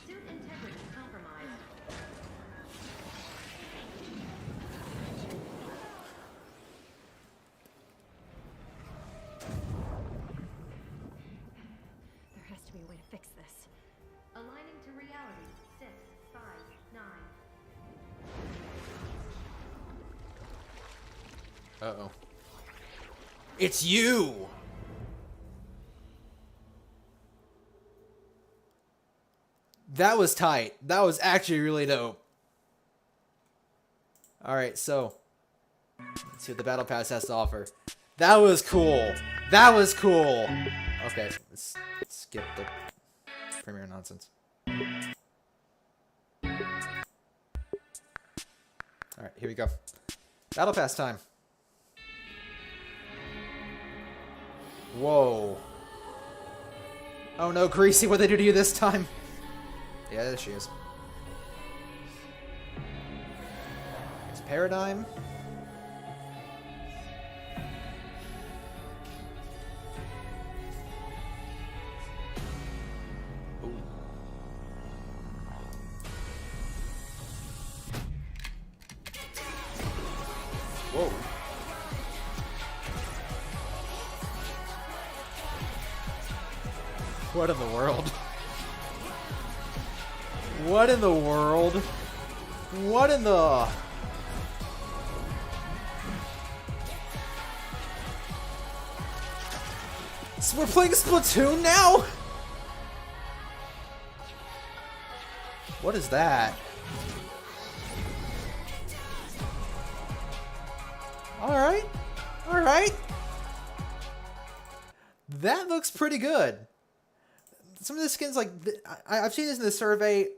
S4: Suit integrity compromised. There has to be a way to fix this. Aligning to reality. 6, 5, 9.
S1: Uh-oh. It's you! That was tight. That was actually really dope. Alright, so let's see what the Battle Pass has to offer. That was cool. That was cool. Okay, let's skip the premiere nonsense. Alright, here we go. Battle Pass time. Whoa. Oh no, Greasy, what'd they do to you this time? Yeah, there she is. It's Paradigm. Ooh. Whoa. What in the world? What in the world? What in the... So we're playing Splatoon now? What is that? Alright. Alright. That looks pretty good. Some of the skins, like, I've seen this in the survey,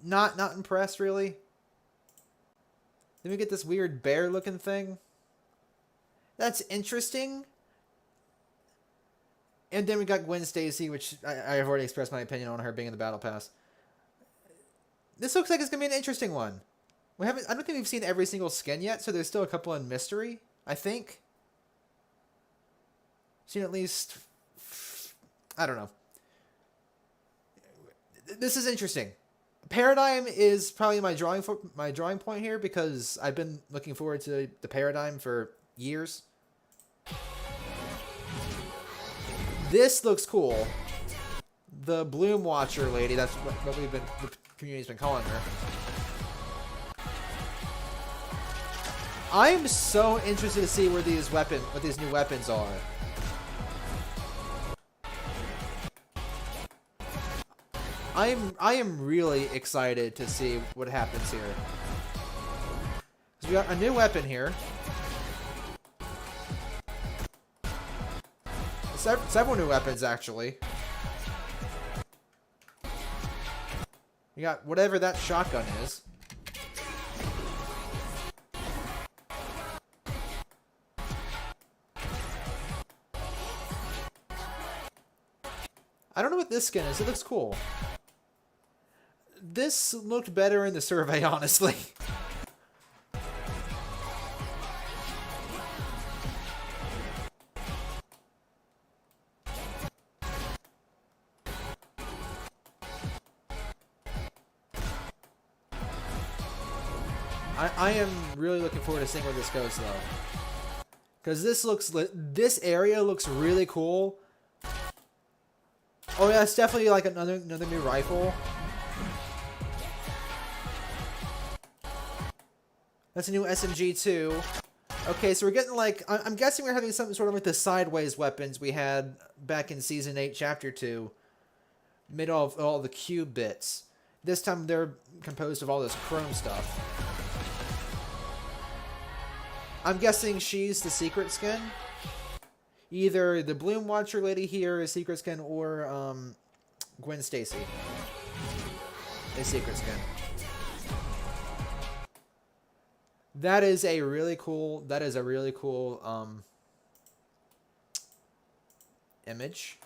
S1: not impressed, really. Then we get this weird bear-looking thing. That's interesting. And then we got Gwen Stacy, which I have already expressed my opinion on her being in the Battle Pass. This looks like it's going to be an interesting one. I don't think we've seen every single skin yet, so there's still a couple in mystery, I think. Seen at least... I don't know. This is interesting. Paradigm is probably my drawing point here because I've been looking forward to the Paradigm for years. This looks cool. The Bloom Watcher lady, that's what the community's been calling her. I'm so interested to see what these new weapons are. I am really excited to see what happens here. So we got a new weapon here. Several new weapons, actually. We got whatever that shotgun is. I don't know what this skin is. It looks cool. This looked better in the survey, honestly. I am really looking forward to seeing where this goes, though. Because this area looks really cool. Oh yeah, it's definitely like another new rifle. That's a new SMG too. Okay, so we're getting like, I'm guessing we're having something sort of like the sideways weapons we had back in Season 8, Chapter 2. Made of all the cube bits. This time they're composed of all this chrome stuff. I'm guessing she's the secret skin. Either the Bloom Watcher lady here is secret skin, or Gwen Stacy is secret skin. That is a really cool. Image.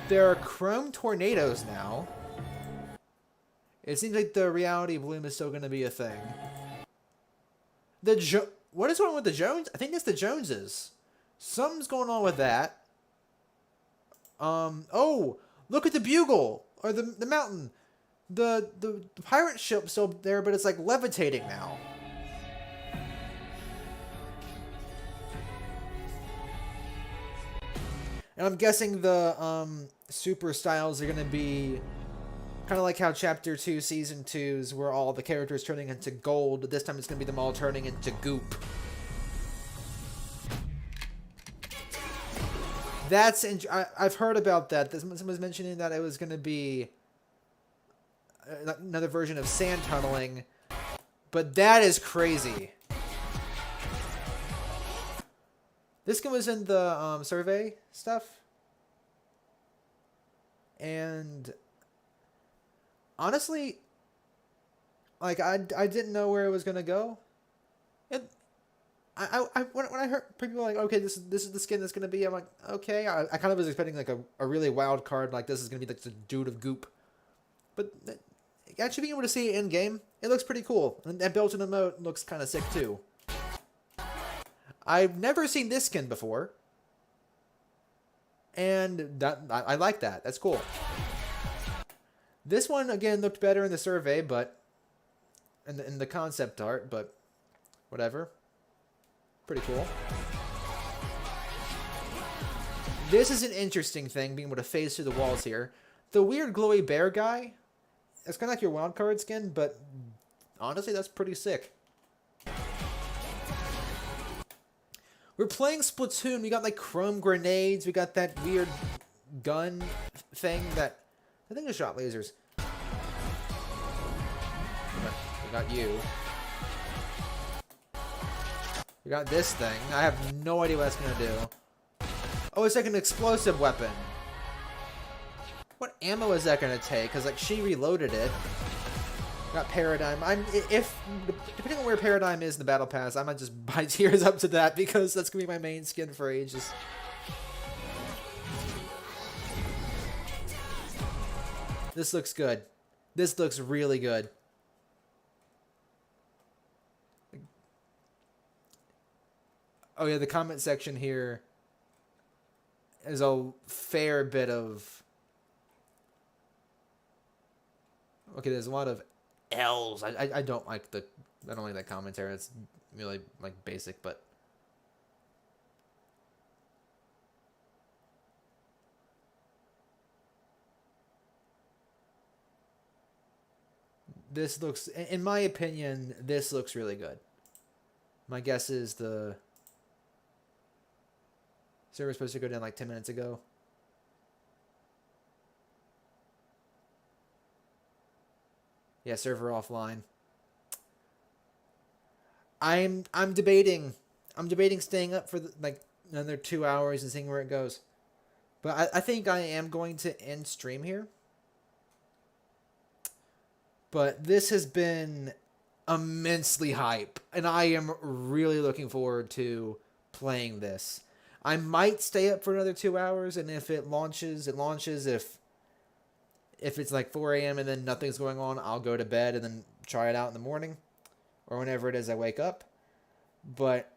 S1: There are chrome tornadoes now. It seems like the reality bloom is still going to be a thing. What is going on with the Jones? I think that's the Joneses. Something's going on with that. Oh, look at the bugle or the mountain. The pirate ship's still there, but it's like levitating now. And I'm guessing the super styles are going to be kind of like how Chapter 2, Season 2's, where all the characters turning into gold. This time it's going to be them all turning into goop. I've heard about that. Someone was mentioning that it was going to be another version of sand tunneling. But that is crazy. This skin was in the survey stuff. And honestly, like I didn't know where it was gonna go. When I heard people like, okay, this is the skin that's gonna be, I'm like, okay. I kind of was expecting like a really wild card, like this is gonna be like the dude of goop. But actually being able to see it in game, it looks pretty cool. And that built-in emote looks kind of sick too. I've never seen this skin before. And I like that. That's cool. This one, again, looked better in the survey, but in the concept art, but whatever. Pretty cool. This is an interesting thing, being able to phase through the walls here. The weird glowy bear guy, it's kind of like your wildcard skin, but honestly, that's pretty sick. We're playing Splatoon. We got like chrome grenades. We got that weird gun thing that I think is shot lasers. We got you. We got this thing. I have no idea what that's gonna do. Oh, it's like an explosive weapon. What ammo is that gonna take? Cause like she reloaded it. Got Paradigm. Depending on where Paradigm is in the Battle Pass, I might just buy tiers up to that because that's gonna be my main skin for ages. This looks good. This looks really good. Oh yeah, the comment section here is a fair bit of. Okay, there's a lot of L's. I don't like that commentary. It's really like basic, but this looks, in my opinion, this looks really good. My guess is the server's supposed to go down like 10 minutes ago. Yeah, server offline. I'm debating staying up for like another 2 hours and seeing where it goes. But I think I am going to end stream here. But this has been immensely hype, and I am really looking forward to playing this. I might stay up for another 2 hours, and if it launches, it launches. If If it's like 4 a.m. and then nothing's going on, I'll go to bed and then try it out in the morning or whenever it is I wake up. But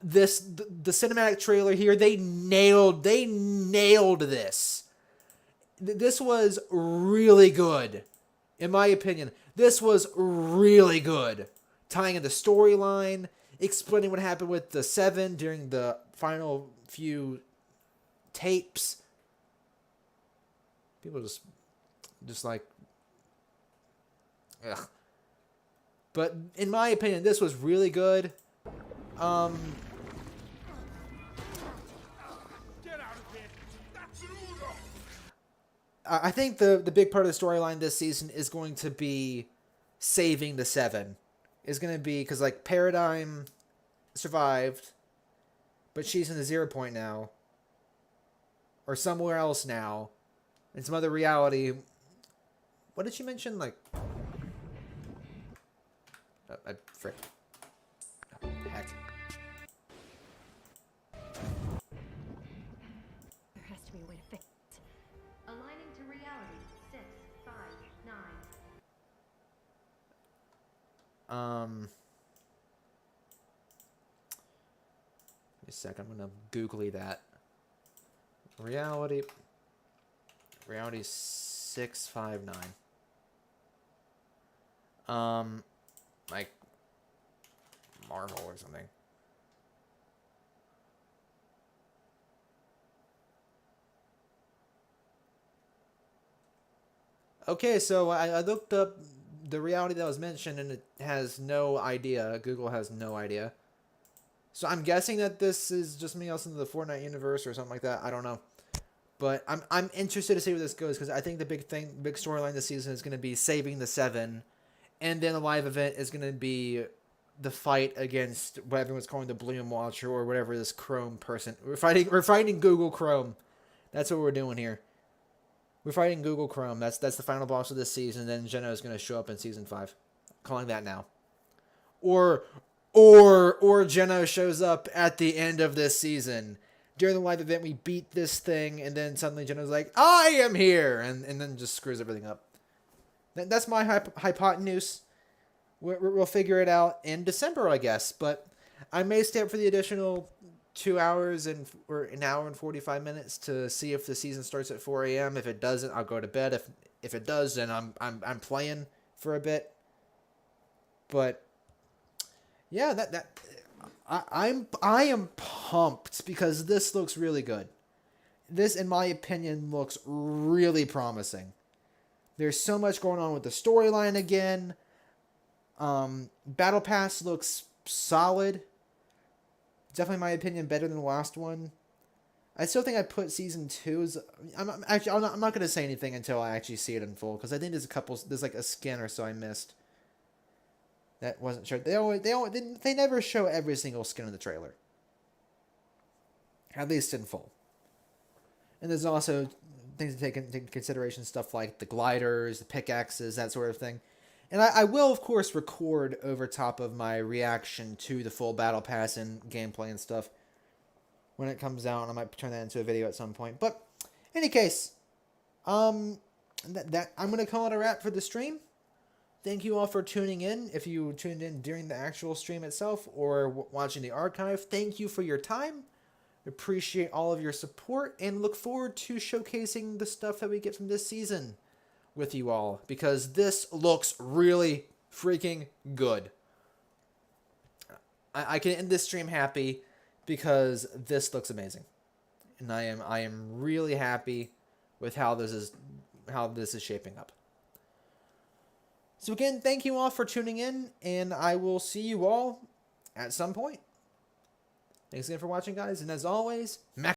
S1: the cinematic trailer here, they nailed this. This was really good. In my opinion, this was really good. Tying in the storyline, explaining what happened with the Seven during the final few tapes. People just like, ugh. But in my opinion, this was really good.
S7: Get out of here. That's an order.
S1: I think the big part of the storyline this season is going to be saving the Seven. Is going to be because like Paradigm survived, but she's in the 0 point now, or somewhere else now, in some other reality. What did she mention? Like, frick. Oh, heck.
S4: There has to be a way to fix it. Aligning to reality. 6, 5, 9.
S1: Wait a second, I'm gonna googly that. Reality 659. Like Marvel or something. Okay, so I looked up the reality that was mentioned, and it has no idea. Google has no idea. So I'm guessing that this is just something else in the Fortnite universe or something like that. I don't know. But I'm interested to see where this goes, because I think the big storyline this season is going to be saving the Seven, and then the live event is going to be the fight against what everyone's calling the Bloom Watcher or whatever this Chrome person. We're fighting Google Chrome. That's what we're doing here. We're fighting Google Chrome. That's the final boss of this season. Then Jenna is going to show up in season 5. Calling that now. Or Jenna shows up at the end of this season. During the live event, we beat this thing, and then suddenly Jenna's like, I am here! And then just screws everything up. That's my hypotenuse. We'll figure it out in December, I guess. But I may stay up for the additional 2 hours or an hour and 45 minutes to see if the season starts at 4 a.m. If it doesn't, I'll go to bed. If it does, then I'm playing for a bit. But yeah, I am pumped because this looks really good. This, in my opinion, looks really promising. There's so much going on with the storyline again. Battle Pass looks solid. Definitely, in my opinion, better than the last one. I still think I put season 2 as... I'm not going to say anything until I actually see it in full, because I think there's like a skin or so I missed that wasn't shown. They never show every single skin in the trailer, at least in full. And there's also things to take into consideration, stuff like the gliders, the pickaxes, that sort of thing. And I will, of course, record over top of my reaction to the full Battle Pass and gameplay and stuff when it comes out. And I might turn that into a video at some point. But, in any case, I'm going to call it a wrap for the stream. Thank you all for tuning in. If you tuned in during the actual stream itself or watching the archive, thank you for your time. Appreciate all of your support and look forward to showcasing the stuff that we get from this season with you all, because this looks really freaking good. I can end this stream happy because this looks amazing, and I am really happy with how this is shaping up. So again, thank you all for tuning in, and I will see you all at some point. Thanks again for watching, guys, and as always,